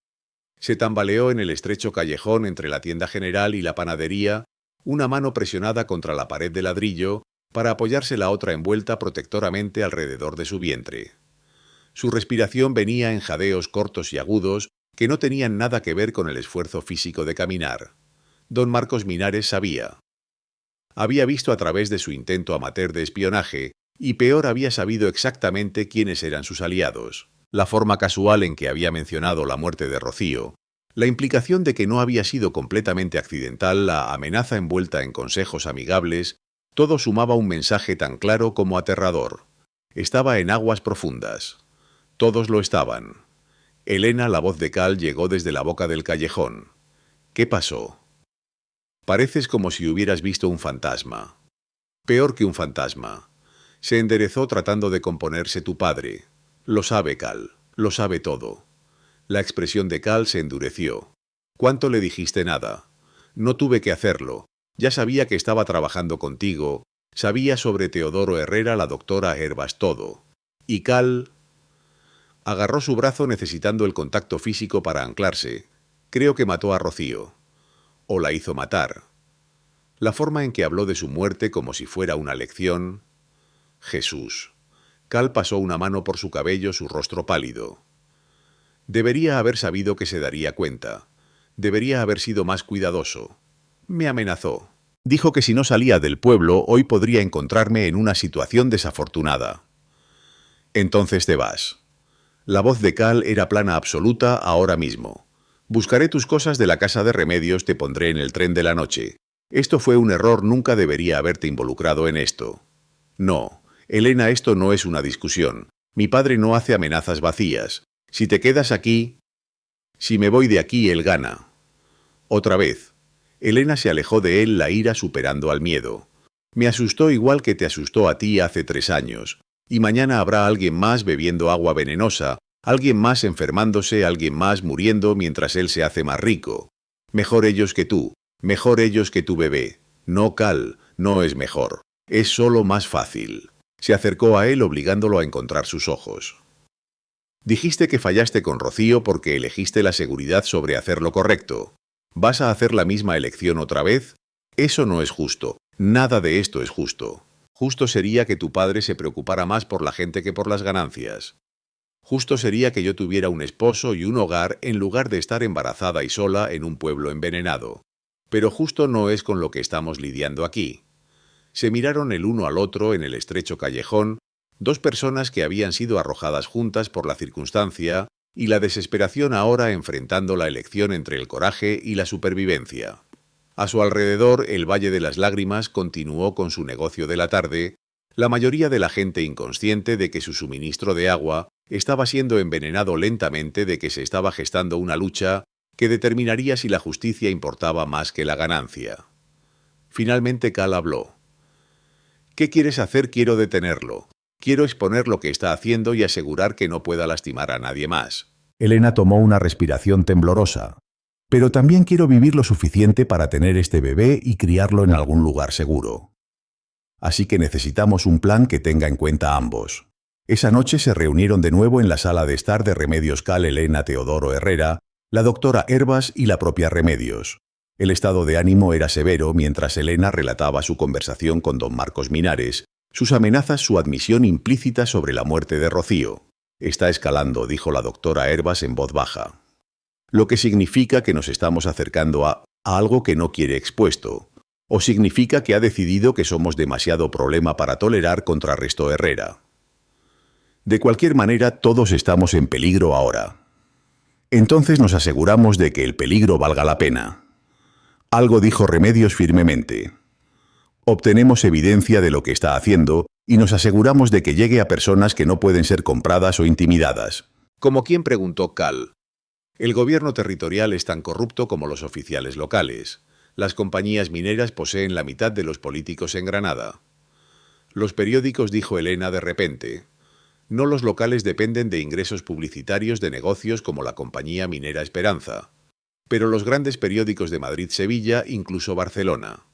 Se tambaleó en el estrecho callejón entre la tienda general y la panadería, una mano presionada contra la pared de ladrillo para apoyarse la otra envuelta protectoramente alrededor de su vientre. Su respiración venía en jadeos cortos y agudos que no tenían nada que ver con el esfuerzo físico de caminar. Don Marcos Minares sabía. Había visto a través de su intento amateur de espionaje, y peor había sabido exactamente quiénes eran sus aliados. La forma casual en que había mencionado la muerte de Rocío, la implicación de que no había sido completamente accidental la amenaza envuelta en consejos amigables, todo sumaba un mensaje tan claro como aterrador. Estaba en aguas profundas. Todos lo estaban. Elena, la voz de Cal, llegó desde la boca del callejón. ¿Qué pasó? Pareces como si hubieras visto un fantasma. Peor que un fantasma. Se enderezó tratando de componerse tu padre. Lo sabe Cal, lo sabe todo. La expresión de Cal se endureció. ¿Cuánto le dijiste nada? No tuve que hacerlo. Ya sabía que estaba trabajando contigo. Sabía sobre Teodoro Herrera la doctora Herbas todo. Y Cal agarró su brazo necesitando el contacto físico para anclarse. Creo que mató a Rocío. O la hizo matar. La forma en que habló de su muerte como si fuera una lección. Jesús. Cal pasó una mano por su cabello, su rostro pálido. Debería haber sabido que se daría cuenta. Debería haber sido más cuidadoso. Me amenazó. Dijo que si no salía del pueblo, hoy podría encontrarme en una situación desafortunada. Entonces te vas. La voz de Cal era plana absoluta ahora mismo. Buscaré tus cosas de la casa de remedios, te pondré en el tren de la noche. Esto fue un error, nunca debería haberte involucrado en esto. No, Elena, esto no es una discusión. Mi padre no hace amenazas vacías. Si te quedas aquí... Si me voy de aquí, él gana. Otra vez. Elena se alejó de él, la ira superando al miedo. Me asustó igual que te asustó a ti hace 3 años. Y mañana habrá alguien más bebiendo agua venenosa, alguien más enfermándose, alguien más muriendo mientras él se hace más rico. Mejor ellos que tú, mejor ellos que tu bebé. No, Cal, no es mejor. Es solo más fácil. Se acercó a él obligándolo a encontrar sus ojos. Dijiste que fallaste con Rocío porque elegiste la seguridad sobre hacer lo correcto. ¿Vas a hacer la misma elección otra vez? Eso no es justo. Nada de esto es justo. Justo sería que tu padre se preocupara más por la gente que por las ganancias. Justo sería que yo tuviera un esposo y un hogar en lugar de estar embarazada y sola en un pueblo envenenado. Pero justo no es con lo que estamos lidiando aquí. Se miraron el uno al otro en el estrecho callejón, 2 personas que habían sido arrojadas juntas por la circunstancia y la desesperación ahora enfrentando la elección entre el coraje y la supervivencia. A su alrededor, el Valle de las Lágrimas continuó con su negocio de la tarde, la mayoría de la gente inconsciente de que su suministro de agua estaba siendo envenenado lentamente, de que se estaba gestando una lucha que determinaría si la justicia importaba más que la ganancia. Finalmente Cal habló. ¿Qué quieres hacer? Quiero detenerlo. Quiero exponer lo que está haciendo y asegurar que no pueda lastimar a nadie más. Elena tomó una respiración temblorosa. Pero también quiero vivir lo suficiente para tener este bebé y criarlo en algún lugar seguro. Así que necesitamos un plan que tenga en cuenta a ambos. Esa noche se reunieron de nuevo en la sala de estar de Remedios Cal, Elena, Teodoro Herrera, la doctora Herbas y la propia Remedios. El estado de ánimo era severo mientras Elena relataba su conversación con don Marcos Minares, sus amenazas, su admisión implícita sobre la muerte de Rocío. Está escalando, dijo la doctora Herbas en voz baja. Lo que significa que nos estamos acercando a algo que no quiere expuesto. O significa que ha decidido que somos demasiado problema para tolerar, contrarrestó Herrera. De cualquier manera, todos estamos en peligro ahora. Entonces nos aseguramos de que el peligro valga la pena. Algo dijo Remedios firmemente. Obtenemos evidencia de lo que está haciendo y nos aseguramos de que llegue a personas que no pueden ser compradas o intimidadas. ¿Como quién?, preguntó Cal. El gobierno territorial es tan corrupto como los oficiales locales. Las compañías mineras poseen la mitad de los políticos en Granada. Los periódicos, dijo Elena de repente. No, los locales dependen de ingresos publicitarios de negocios como la compañía minera Esperanza. pero los grandes periódicos de Madrid, Sevilla, incluso Barcelona.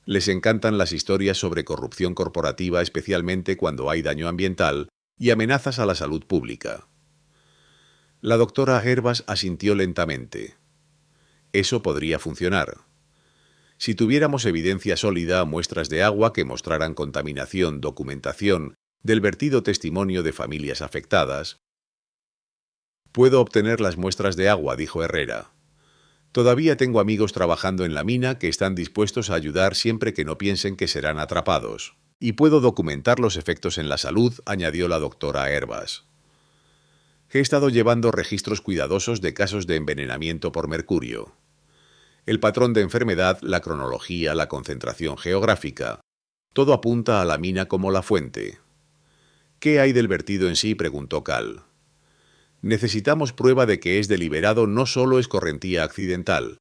Les encantan las historias sobre corrupción corporativa, especialmente cuando hay daño ambiental y amenazas a la salud pública. La doctora Herbas asintió lentamente. Eso podría funcionar. Si tuviéramos evidencia sólida, muestras de agua que mostraran contaminación, documentación del vertido, testimonio de familias afectadas. Puedo obtener las muestras de agua, dijo Herrera. Todavía tengo amigos trabajando en la mina que están dispuestos a ayudar siempre que no piensen que serán atrapados. Y puedo documentar los efectos en la salud, añadió la doctora Herbas. He estado llevando registros cuidadosos de casos de envenenamiento por mercurio. El patrón de enfermedad, la cronología, la concentración geográfica. Todo apunta a la mina como la fuente. ¿Qué hay del vertido en sí?, preguntó Cal. Necesitamos prueba de que es deliberado, no solo escorrentía accidental.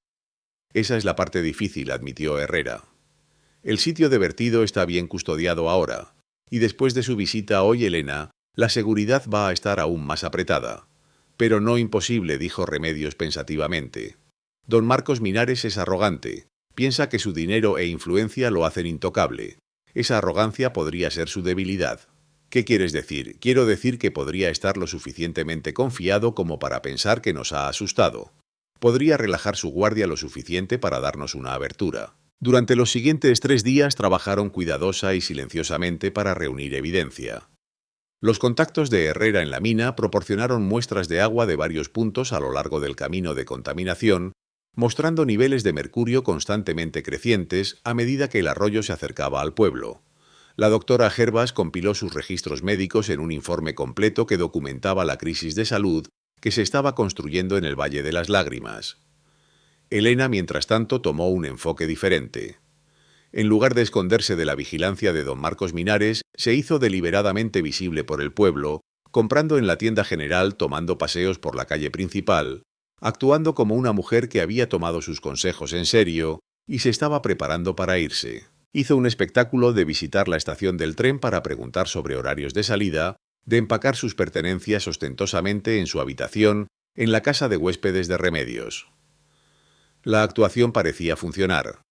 Esa es la parte difícil, admitió Herrera. El sitio de vertido está bien custodiado ahora, y después de su visita hoy Elena, la seguridad va a estar aún más apretada. Pero no imposible, dijo Remedios pensativamente. Don Marcos Minares es arrogante. Piensa que su dinero e influencia lo hacen intocable. Esa arrogancia podría ser su debilidad. ¿Qué quieres decir? Quiero decir que podría estar lo suficientemente confiado como para pensar que nos ha asustado. Podría relajar su guardia lo suficiente para darnos una abertura. Durante los siguientes 3 días trabajaron cuidadosa y silenciosamente para reunir evidencia. Los contactos de Herrera en la mina proporcionaron muestras de agua de varios puntos a lo largo del camino de contaminación, mostrando niveles de mercurio constantemente crecientes a medida que el arroyo se acercaba al pueblo. La doctora Herbas compiló sus registros médicos en un informe completo que documentaba la crisis de salud que se estaba construyendo en el Valle de las Lágrimas. Elena, mientras tanto, tomó un enfoque diferente. En lugar de esconderse de la vigilancia de don Marcos Minares, se hizo deliberadamente visible por el pueblo, comprando en la tienda general, tomando paseos por la calle principal, actuando como una mujer que había tomado sus consejos en serio y se estaba preparando para irse. Hizo un espectáculo de visitar la estación del tren para preguntar sobre horarios de salida, de empacar sus pertenencias ostentosamente en su habitación en la casa de huéspedes de Remedios. La actuación parecía funcionar.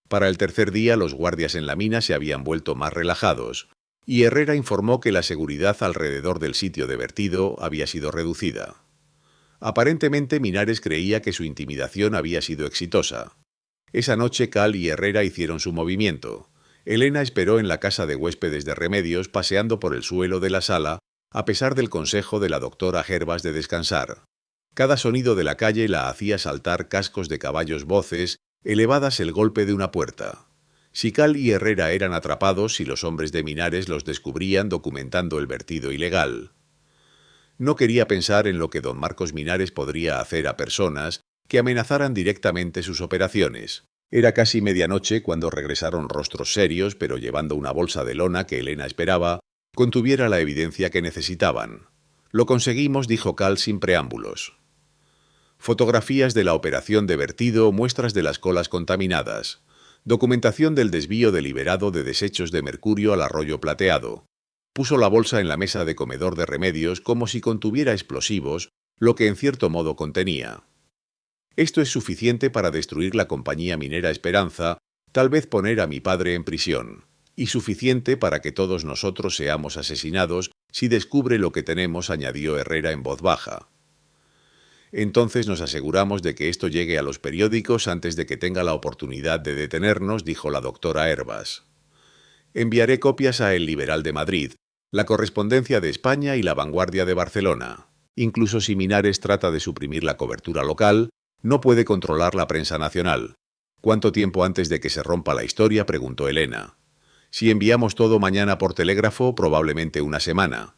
Para el tercer día los guardias en la mina se habían vuelto más relajados, y Herrera informó que la seguridad alrededor del sitio de vertido había sido reducida. Aparentemente Minares creía que su intimidación había sido exitosa. Esa noche Cal y Herrera hicieron su movimiento. Elena esperó en la casa de huéspedes de Remedios paseando por el suelo de la sala, a pesar del consejo de la doctora Herbas de descansar. Cada sonido de la calle la hacía saltar, cascos de caballos, voces, elevadas, el golpe de una puerta. Si Cal y Herrera eran atrapados y los hombres de Minares los descubrían documentando el vertido ilegal. No quería pensar en lo que don Marcos Minares podría hacer a personas que amenazaran directamente sus operaciones. Era casi medianoche cuando regresaron rostros serios, pero llevando una bolsa de lona que Elena esperaba contuviera la evidencia que necesitaban. Lo conseguimos, dijo Cal sin preámbulos. Fotografías de la operación de vertido, muestras de las colas contaminadas, documentación del desvío deliberado de desechos de mercurio al arroyo Plateado. Puso la bolsa en la mesa de comedor de Remedios como si contuviera explosivos, lo que en cierto modo contenía. Esto es suficiente para destruir la compañía minera Esperanza, tal vez poner a mi padre en prisión, y suficiente para que todos nosotros seamos asesinados si descubre lo que tenemos, añadió Herrera en voz baja. Entonces nos aseguramos de que esto llegue a los periódicos antes de que tenga la oportunidad de detenernos, dijo la doctora Herbas. Enviaré copias a El Liberal de Madrid, La Correspondencia de España y La Vanguardia de Barcelona. Incluso si Minares trata de suprimir la cobertura local, no puede controlar la prensa nacional. ¿Cuánto tiempo antes de que se rompa la historia?, preguntó Elena. Si enviamos todo mañana por telégrafo, probablemente una semana.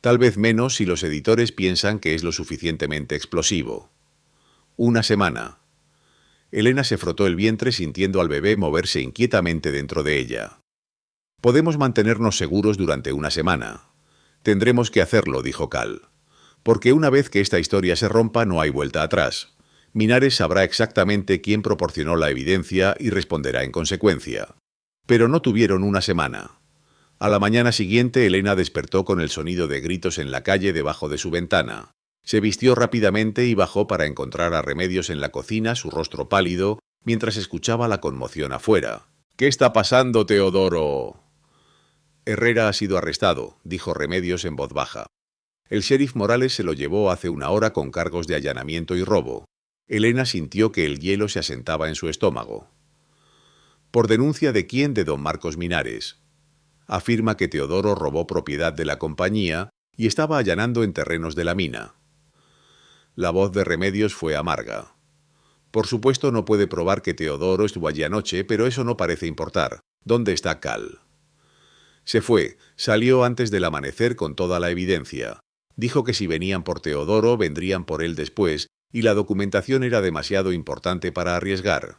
Tal vez menos si los editores piensan que es lo suficientemente explosivo. Una semana. Elena se frotó el vientre sintiendo al bebé moverse inquietamente dentro de ella. Podemos mantenernos seguros durante una semana. Tendremos que hacerlo, dijo Cal. Porque una vez que esta historia se rompa no hay vuelta atrás. Minares sabrá exactamente quién proporcionó la evidencia y responderá en consecuencia. Pero no tuvieron una semana. A la mañana siguiente Elena despertó con el sonido de gritos en la calle debajo de su ventana. Se vistió rápidamente y bajó para encontrar a Remedios en la cocina, su rostro pálido, mientras escuchaba la conmoción afuera. «¿Qué está pasando, Teodoro?» «Herrera ha sido arrestado», dijo Remedios en voz baja. «El sheriff Morales se lo llevó hace una hora con cargos de allanamiento y robo». Elena sintió que el hielo se asentaba en su estómago. «¿Por denuncia de quién?» «De don Marcos Minares. Afirma que Teodoro robó propiedad de la compañía y estaba allanando en terrenos de la mina». La voz de Remedios fue amarga. «Por supuesto no puede probar que Teodoro estuvo allí anoche, pero eso no parece importar. ¿Dónde está Cal?» «Se fue. Salió antes del amanecer con toda la evidencia. Dijo que si venían por Teodoro, vendrían por él después, y la documentación era demasiado importante para arriesgar».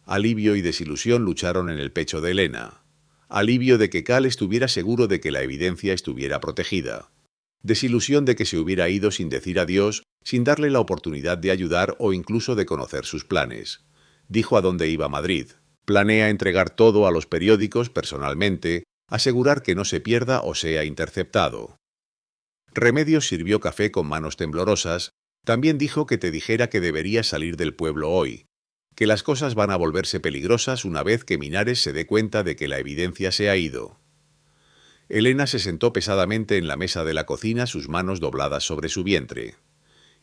Alivio y desilusión lucharon en el pecho de Elena. Alivio de que Cal estuviera seguro de que la evidencia estuviera protegida. Desilusión de que se hubiera ido sin decir adiós, sin darle la oportunidad de ayudar o incluso de conocer sus planes. Dijo a dónde iba a Madrid. Planea entregar todo a los periódicos personalmente, asegurar que no se pierda o sea interceptado. Remedios sirvió café con manos temblorosas. También dijo que te dijera que deberías salir del pueblo hoy, que las cosas van a volverse peligrosas una vez que Minares se dé cuenta de que la evidencia se ha ido. Elena se sentó pesadamente en la mesa de la cocina, sus manos dobladas sobre su vientre.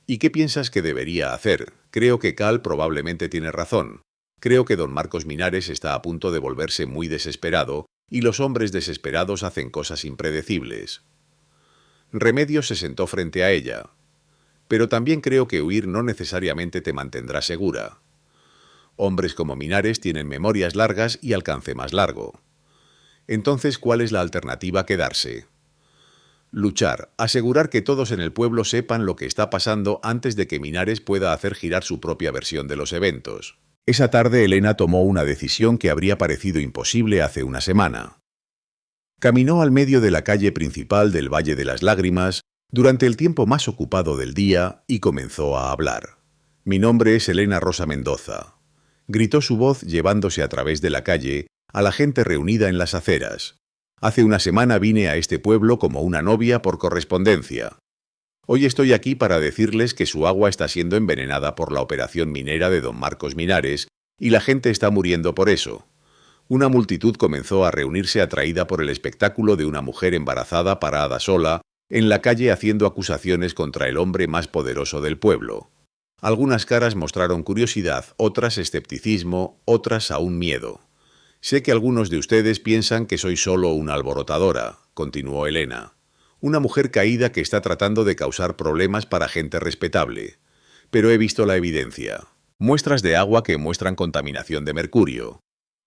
«¿Y qué piensas que debería hacer? Creo que Cal probablemente tiene razón. Creo que don Marcos Minares está a punto de volverse muy desesperado, y los hombres desesperados hacen cosas impredecibles». Remedios se sentó frente a ella. «Pero también creo que huir no necesariamente te mantendrá segura. Hombres como Minares tienen memorias largas y alcance más largo. Entonces, ¿cuál es la alternativa? Quedarse. Luchar, asegurar que todos en el pueblo sepan lo que está pasando antes de que Minares pueda hacer girar su propia versión de los eventos». Esa tarde Elena tomó una decisión que habría parecido imposible hace una semana. Caminó al medio de la calle principal del Valle de las Lágrimas durante el tiempo más ocupado del día y comenzó a hablar. «Mi nombre es Elena Rosa Mendoza», gritó su voz llevándose a través de la calle a la gente reunida en las aceras. «Hace una semana vine a este pueblo como una novia por correspondencia. Hoy estoy aquí para decirles que su agua está siendo envenenada por la operación minera de don Marcos Minares y la gente está muriendo por eso». Una multitud comenzó a reunirse atraída por el espectáculo de una mujer embarazada parada sola en la calle haciendo acusaciones contra el hombre más poderoso del pueblo. Algunas caras mostraron curiosidad, otras escepticismo, otras aún miedo. «Sé que algunos de ustedes piensan que soy solo una alborotadora», continuó Elena. «Una mujer caída que está tratando de causar problemas para gente respetable. Pero he visto la evidencia. Muestras de agua que muestran contaminación de mercurio.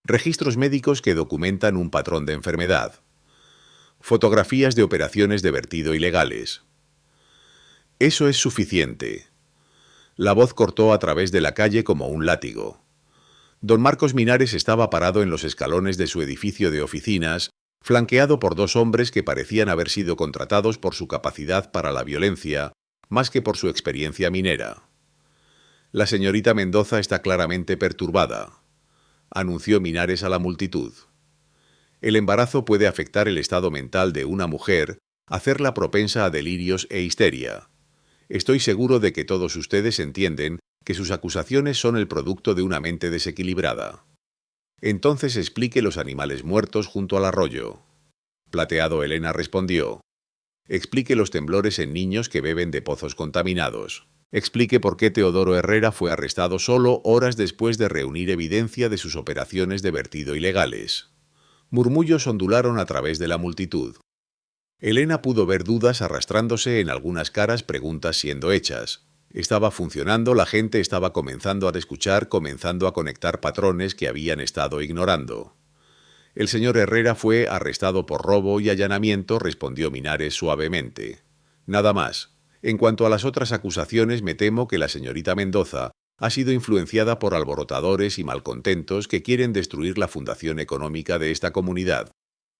Registros médicos que documentan un patrón de enfermedad. Fotografías de operaciones de vertido ilegales. Eso es suficiente». La voz cortó a través de la calle como un látigo. Don Marcos Minares estaba parado en los escalones de su edificio de oficinas, flanqueado por dos hombres que parecían haber sido contratados por su capacidad para la violencia, más que por su experiencia minera. «La señorita Mendoza está claramente perturbada», anunció Minares a la multitud. «El embarazo puede afectar el estado mental de una mujer, hacerla propensa a delirios e histeria. Estoy seguro de que todos ustedes entienden que sus acusaciones son el producto de una mente desequilibrada. Entonces explique los animales muertos junto al arroyo». Plateado Elena respondió. «Explique los temblores en niños que beben de pozos contaminados. Explique por qué Teodoro Herrera fue arrestado solo horas después de reunir evidencia de sus operaciones de vertido ilegales». Murmullos ondularon a través de la multitud. Elena pudo ver dudas arrastrándose en algunas caras, preguntas siendo hechas. Estaba funcionando, la gente estaba comenzando a escuchar, comenzando a conectar patrones que habían estado ignorando. «El señor Herrera fue arrestado por robo y allanamiento», respondió Minares suavemente. «Nada más. En cuanto a las otras acusaciones, me temo que la señorita Mendoza ha sido influenciada por alborotadores y malcontentos que quieren destruir la fundación económica de esta comunidad.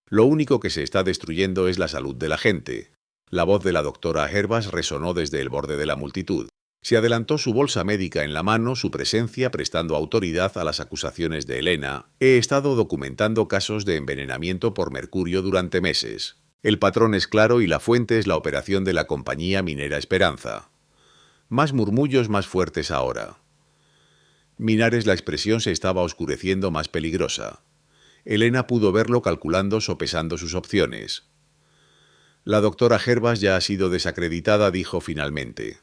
Lo único que se está destruyendo es la salud de la gente». La voz de la doctora Herbas resonó desde el borde de la multitud. Se adelantó su bolsa médica en la mano, su presencia prestando autoridad a las acusaciones de Elena. «He estado documentando casos de envenenamiento por mercurio durante meses. El patrón es claro y la fuente es la operación de la compañía minera Esperanza. Más murmullos más fuertes ahora. Minares, la expresión se estaba oscureciendo más peligrosa. Elena pudo verlo calculando, sopesando sus opciones. La doctora Hervas ya ha sido desacreditada, dijo finalmente.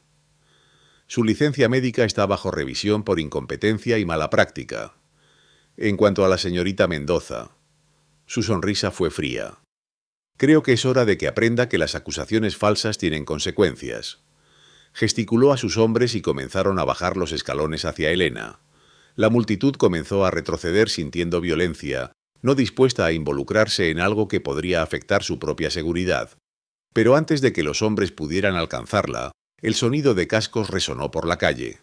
Su licencia médica está bajo revisión por incompetencia y mala práctica. En cuanto a la señorita Mendoza, su sonrisa fue fría. Creo que es hora de que aprenda que las acusaciones falsas tienen consecuencias. Gesticuló a sus hombres y comenzaron a bajar los escalones hacia Elena. La multitud comenzó a retroceder sintiendo violencia, no dispuesta a involucrarse en algo que podría afectar su propia seguridad. Pero antes de que los hombres pudieran alcanzarla, el sonido de cascos resonó por la calle.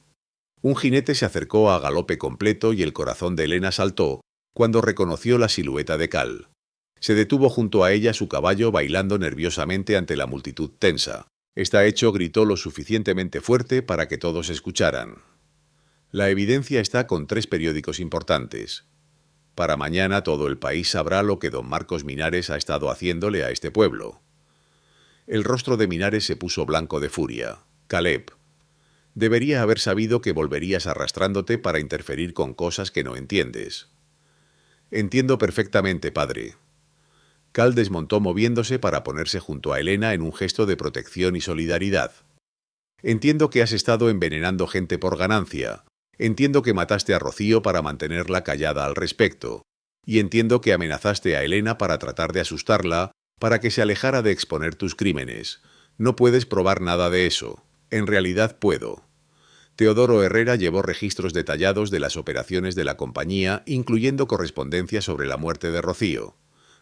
Un jinete se acercó a galope completo y el corazón de Elena saltó cuando reconoció la silueta de Cal. Se detuvo junto a ella su caballo bailando nerviosamente ante la multitud tensa. «Está hecho», gritó lo suficientemente fuerte para que todos escucharan. La evidencia está con 3 periódicos importantes. Para mañana todo el país sabrá lo que don Marcos Minares ha estado haciéndole a este pueblo. El rostro de Minares se puso blanco de furia. «Caleb, debería haber sabido que volverías arrastrándote para interferir con cosas que no entiendes». «Entiendo perfectamente, padre». Cal desmontó moviéndose para ponerse junto a Elena en un gesto de protección y solidaridad. «Entiendo que has estado envenenando gente por ganancia. Entiendo que mataste a Rocío para mantenerla callada al respecto. Y entiendo que amenazaste a Elena para tratar de asustarla, para que se alejara de exponer tus crímenes. No puedes probar nada de eso. En realidad puedo». Teodoro Herrera llevó registros detallados de las operaciones de la compañía, incluyendo correspondencia sobre la muerte de Rocío.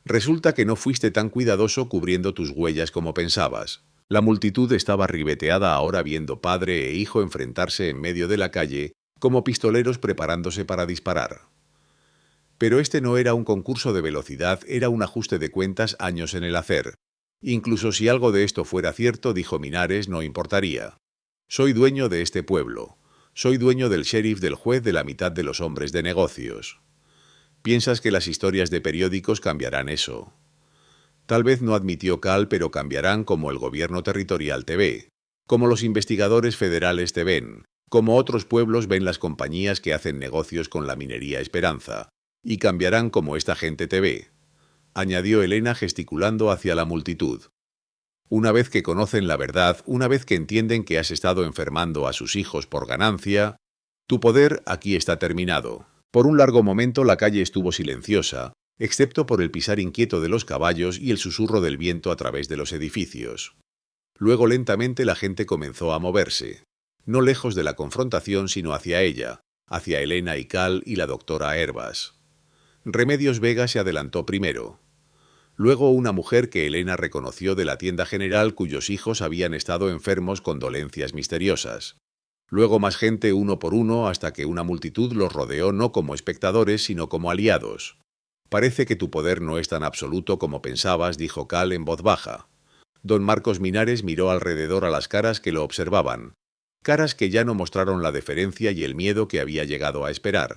Resulta que no fuiste tan cuidadoso cubriendo tus huellas como pensabas. La multitud estaba ribeteada ahora viendo padre e hijo enfrentarse en medio de la calle, como pistoleros preparándose para disparar. Pero este no era un concurso de velocidad, era un ajuste de cuentas años en el hacer. Incluso si algo de esto fuera cierto, dijo Minares, no importaría. Soy dueño de este pueblo. Soy dueño del sheriff, del juez, de la mitad de los hombres de negocios. ¿Piensas que las historias de periódicos cambiarán eso? Tal vez no, admitió Cal, pero cambiarán como el gobierno territorial te ve, como los investigadores federales te ven, como otros pueblos ven las compañías que hacen negocios con la minería Esperanza, y cambiarán como esta gente te ve, añadió Elena gesticulando hacia la multitud. Una vez que conocen la verdad, una vez que entienden que has estado enfermando a sus hijos por ganancia, tu poder aquí está terminado. Por un largo momento la calle estuvo silenciosa, excepto por el pisar inquieto de los caballos y el susurro del viento a través de los edificios. Luego lentamente la gente comenzó a moverse, no lejos de la confrontación sino hacia ella, hacia Elena y Cal y la doctora Hervas. Remedios Vega se adelantó primero. Luego una mujer que Elena reconoció de la tienda general cuyos hijos habían estado enfermos con dolencias misteriosas. Luego más gente uno por uno hasta que una multitud los rodeó no como espectadores sino como aliados. «Parece que tu poder no es tan absoluto como pensabas», dijo Cal en voz baja. Don Marcos Minares miró alrededor a las caras que lo observaban, caras que ya no mostraron la deferencia y el miedo que había llegado a esperar.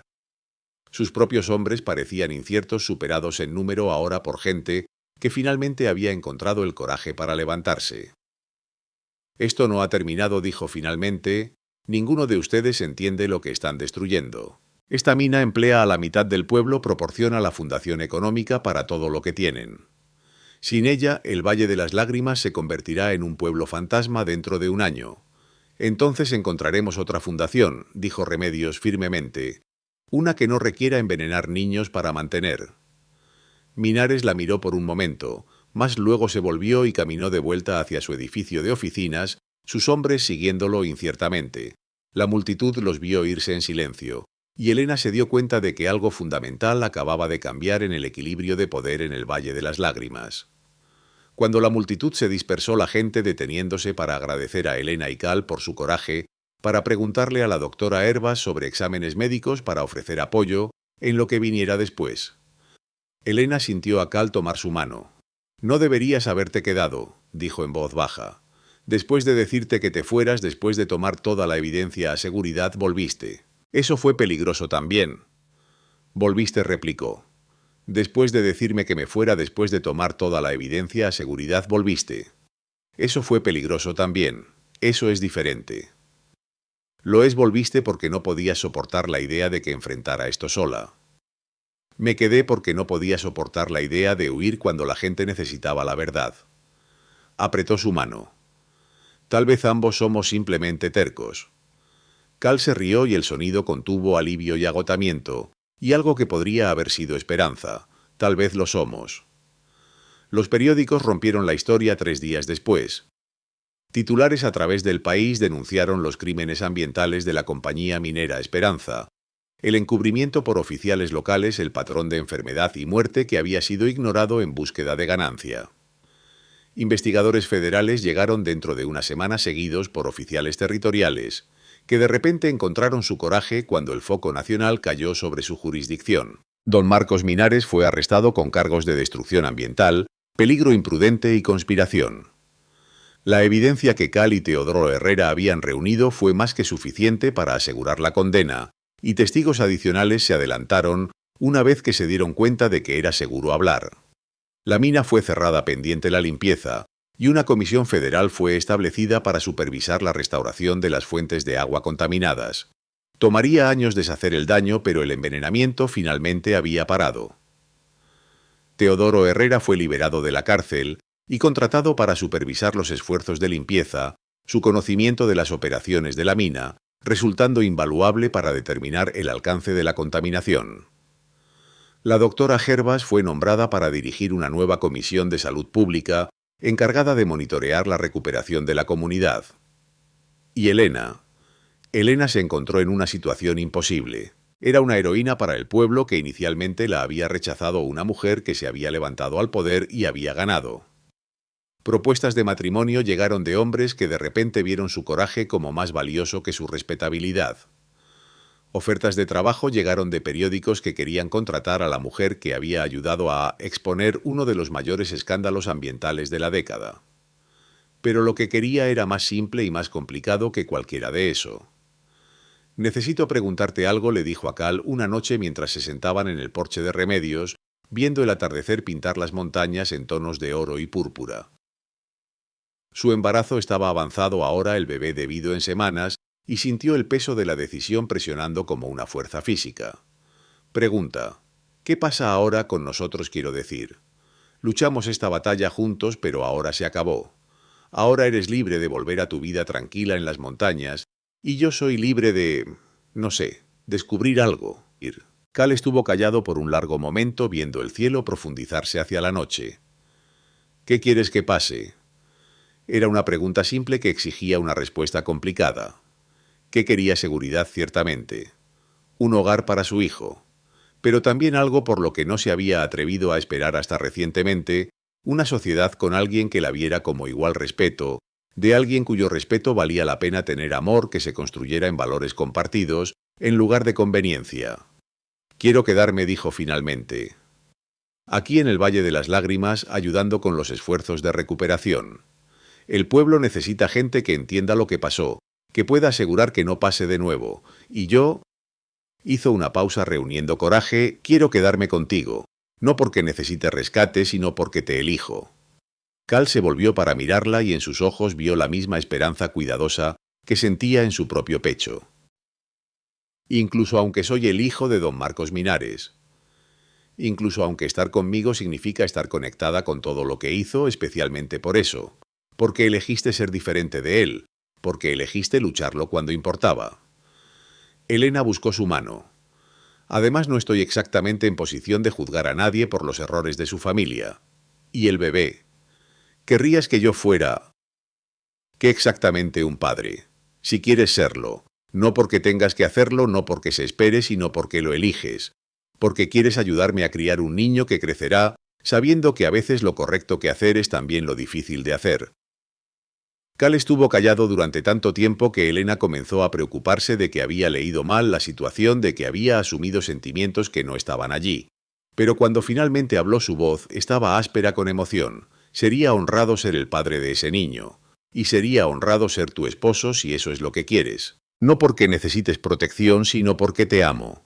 Sus propios hombres parecían inciertos, superados en número ahora por gente que finalmente había encontrado el coraje para levantarse. «Esto no ha terminado», dijo finalmente. «Ninguno de ustedes entiende lo que están destruyendo. Esta mina emplea a la mitad del pueblo, proporciona la fundación económica para todo lo que tienen. Sin ella, el Valle de las Lágrimas se convertirá en un pueblo fantasma dentro de un año. Entonces encontraremos otra fundación», dijo Remedios firmemente, «una que no requiera envenenar niños para mantener». Minares la miró por un momento, mas luego se volvió y caminó de vuelta hacia su edificio de oficinas, sus hombres siguiéndolo inciertamente. La multitud los vio irse en silencio, y Elena se dio cuenta de que algo fundamental acababa de cambiar en el equilibrio de poder en el Valle de las Lágrimas. Cuando la multitud se dispersó, la gente deteniéndose para agradecer a Elena y Cal por su coraje, para preguntarle a la doctora Hervas sobre exámenes médicos para ofrecer apoyo en lo que viniera después. Elena sintió a Cal tomar su mano. «No deberías haberte quedado», dijo en voz baja. «Después de decirte que te fueras, después de tomar toda la evidencia a seguridad, volviste. Eso fue peligroso también». «Volviste», replicó. «Después de decirme que me fuera, después de tomar toda la evidencia a seguridad, volviste». «Eso fue peligroso también. Eso es diferente». Loes volviste porque no podías soportar la idea de que enfrentara esto sola. Me quedé porque no podía soportar la idea de huir cuando la gente necesitaba la verdad. Apretó su mano. Tal vez ambos somos simplemente tercos. Cal se rió y el sonido contuvo alivio y agotamiento, y algo que podría haber sido esperanza. Tal vez lo somos. Los periódicos rompieron la historia 3 días después. Titulares a través del país denunciaron los crímenes ambientales de la compañía minera Esperanza, el encubrimiento por oficiales locales, el patrón de enfermedad y muerte que había sido ignorado en búsqueda de ganancia. Investigadores federales llegaron dentro de una semana seguidos por oficiales territoriales, que de repente encontraron su coraje cuando el foco nacional cayó sobre su jurisdicción. Don Marcos Minares fue arrestado con cargos de destrucción ambiental, peligro imprudente y conspiración. La evidencia que Cal y Teodoro Herrera habían reunido fue más que suficiente para asegurar la condena, y testigos adicionales se adelantaron una vez que se dieron cuenta de que era seguro hablar. La mina fue cerrada pendiente la limpieza, y una comisión federal fue establecida para supervisar la restauración de las fuentes de agua contaminadas. Tomaría años deshacer el daño, pero el envenenamiento finalmente había parado. Teodoro Herrera fue liberado de la cárcel y contratado para supervisar los esfuerzos de limpieza, su conocimiento de las operaciones de la mina, resultando invaluable para determinar el alcance de la contaminación. La doctora Gervas fue nombrada para dirigir una nueva comisión de salud pública encargada de monitorear la recuperación de la comunidad. Y Elena se encontró en una situación imposible. Era una heroína para el pueblo que inicialmente la había rechazado una mujer que se había levantado al poder y había ganado. Propuestas de matrimonio llegaron de hombres que de repente vieron su coraje como más valioso que su respetabilidad. Ofertas de trabajo llegaron de periódicos que querían contratar a la mujer que había ayudado a exponer uno de los mayores escándalos ambientales de la década. Pero lo que quería era más simple y más complicado que cualquiera de eso. «Necesito preguntarte algo», le dijo a Cal una noche mientras se sentaban en el porche de Remedios, viendo el atardecer pintar las montañas en tonos de oro y púrpura. Su embarazo estaba avanzado ahora, el bebé debido en semanas, y sintió el peso de la decisión presionando como una fuerza física. Pregunta: ¿qué pasa ahora con nosotros? Quiero decir, luchamos esta batalla juntos, pero ahora se acabó. Ahora eres libre de volver a tu vida tranquila en las montañas, y yo soy libre de, no sé, descubrir algo. Cal estuvo callado por un largo momento viendo el cielo profundizarse hacia la noche. ¿Qué quieres que pase? Era una pregunta simple que exigía una respuesta complicada. ¿Qué quería? Seguridad, ciertamente. Un hogar para su hijo. Pero también algo por lo que no se había atrevido a esperar hasta recientemente, una sociedad con alguien que la viera como igual respeto, de alguien cuyo respeto valía la pena tener, amor que se construyera en valores compartidos, en lugar de conveniencia. Quiero quedarme, dijo finalmente. Aquí en el Valle de las Lágrimas, ayudando con los esfuerzos de recuperación. El pueblo necesita gente que entienda lo que pasó, que pueda asegurar que no pase de nuevo, y yo... Hizo una pausa reuniendo coraje. Quiero quedarme contigo, no porque necesite rescate, sino porque te elijo. Cal se volvió para mirarla y en sus ojos vio la misma esperanza cuidadosa que sentía en su propio pecho. Incluso aunque soy el hijo de don Marcos Minares. Incluso aunque estar conmigo significa estar conectada con todo lo que hizo, especialmente por eso, porque elegiste ser diferente de él, porque elegiste lucharlo cuando importaba. Elena buscó su mano. Además, no estoy exactamente en posición de juzgar a nadie por los errores de su familia. Y el bebé. ¿Querrías que yo fuera? ¿Qué exactamente un padre? Si quieres serlo. No porque tengas que hacerlo, no porque se espere, sino porque lo eliges. Porque quieres ayudarme a criar un niño que crecerá, sabiendo que a veces lo correcto que hacer es también lo difícil de hacer. Cal estuvo callado durante tanto tiempo que Elena comenzó a preocuparse de que había leído mal la situación, de que había asumido sentimientos que no estaban allí. Pero cuando finalmente habló, su voz estaba áspera con emoción. Sería honrado ser el padre de ese niño. Y sería honrado ser tu esposo si eso es lo que quieres. No porque necesites protección, sino porque te amo.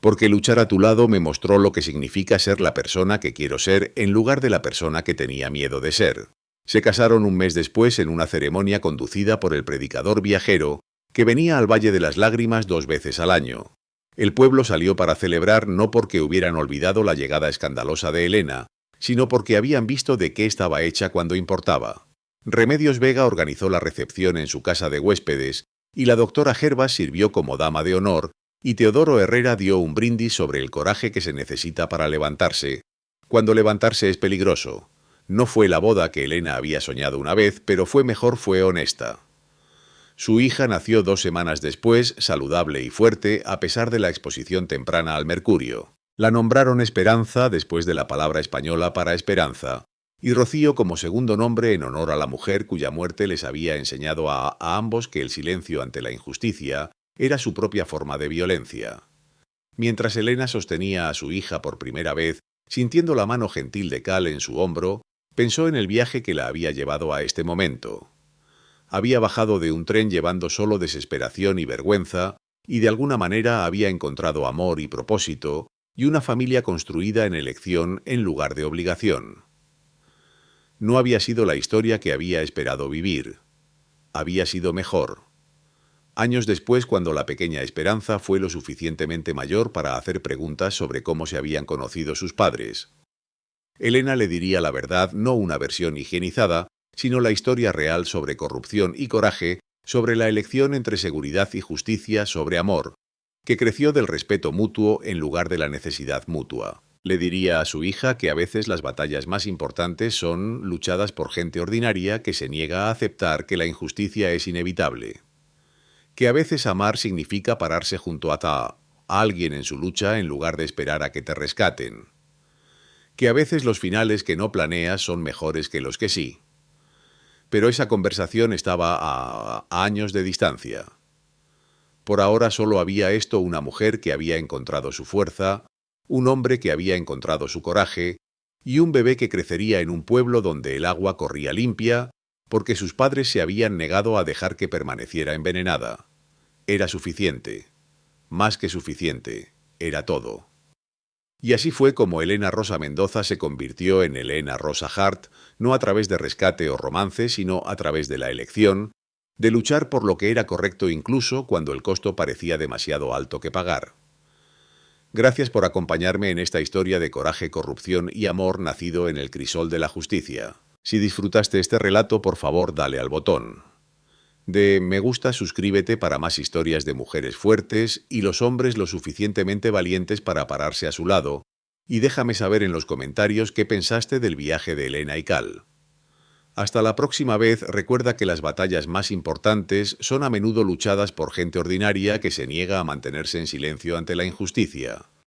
Porque luchar a tu lado me mostró lo que significa ser la persona que quiero ser en lugar de la persona que tenía miedo de ser. Se casaron un mes después en una ceremonia conducida por el predicador viajero, que venía al Valle de las Lágrimas 2 veces al año. El pueblo salió para celebrar no porque hubieran olvidado la llegada escandalosa de Elena, sino porque habían visto de qué estaba hecha cuando importaba. Remedios Vega organizó la recepción en su casa de huéspedes, y la doctora Gervas sirvió como dama de honor, y Teodoro Herrera dio un brindis sobre el coraje que se necesita para levantarse, cuando levantarse es peligroso. No fue la boda que Elena había soñado una vez, pero fue honesta. Su hija nació 2 semanas después, saludable y fuerte, a pesar de la exposición temprana al mercurio. La nombraron Esperanza después de la palabra española para esperanza, y Rocío como segundo nombre en honor a la mujer cuya muerte les había enseñado a ambos que el silencio ante la injusticia era su propia forma de violencia. Mientras Elena sostenía a su hija por primera vez, sintiendo la mano gentil de Cal en su hombro, pensó en el viaje que la había llevado a este momento. Había bajado de un tren llevando solo desesperación y vergüenza, y de alguna manera había encontrado amor y propósito, y una familia construida en elección en lugar de obligación. No había sido la historia que había esperado vivir. Había sido mejor. Años después, cuando la pequeña Esperanza fue lo suficientemente mayor para hacer preguntas sobre cómo se habían conocido sus padres, Elena le diría la verdad, no una versión higienizada, sino la historia real sobre corrupción y coraje, sobre la elección entre seguridad y justicia, sobre amor, que creció del respeto mutuo en lugar de la necesidad mutua. Le diría a su hija que a veces las batallas más importantes son luchadas por gente ordinaria que se niega a aceptar que la injusticia es inevitable. Que a veces amar significa pararse junto a alguien en su lucha en lugar de esperar a que te rescaten. Que a veces los finales que no planeas son mejores que los que sí. Pero esa conversación estaba a años de distancia. Por ahora solo había una mujer que había encontrado su fuerza, un hombre que había encontrado su coraje, y un bebé que crecería en un pueblo donde el agua corría limpia, porque sus padres se habían negado a dejar que permaneciera envenenada. Era suficiente. Más que suficiente. Era todo. Y así fue como Elena Rosa Mendoza se convirtió en Elena Rosa Hart, no a través de rescate o romance, sino a través de la elección, de luchar por lo que era correcto incluso cuando el costo parecía demasiado alto que pagar. Gracias por acompañarme en esta historia de coraje, corrupción y amor nacido en el crisol de la justicia. Si disfrutaste este relato, por favor, dale al botón de me gusta, suscríbete para más historias de mujeres fuertes y los hombres lo suficientemente valientes para pararse a su lado, y déjame saber en los comentarios qué pensaste del viaje de Elena y Cal. Hasta la próxima vez, recuerda que las batallas más importantes son a menudo luchadas por gente ordinaria que se niega a mantenerse en silencio ante la injusticia.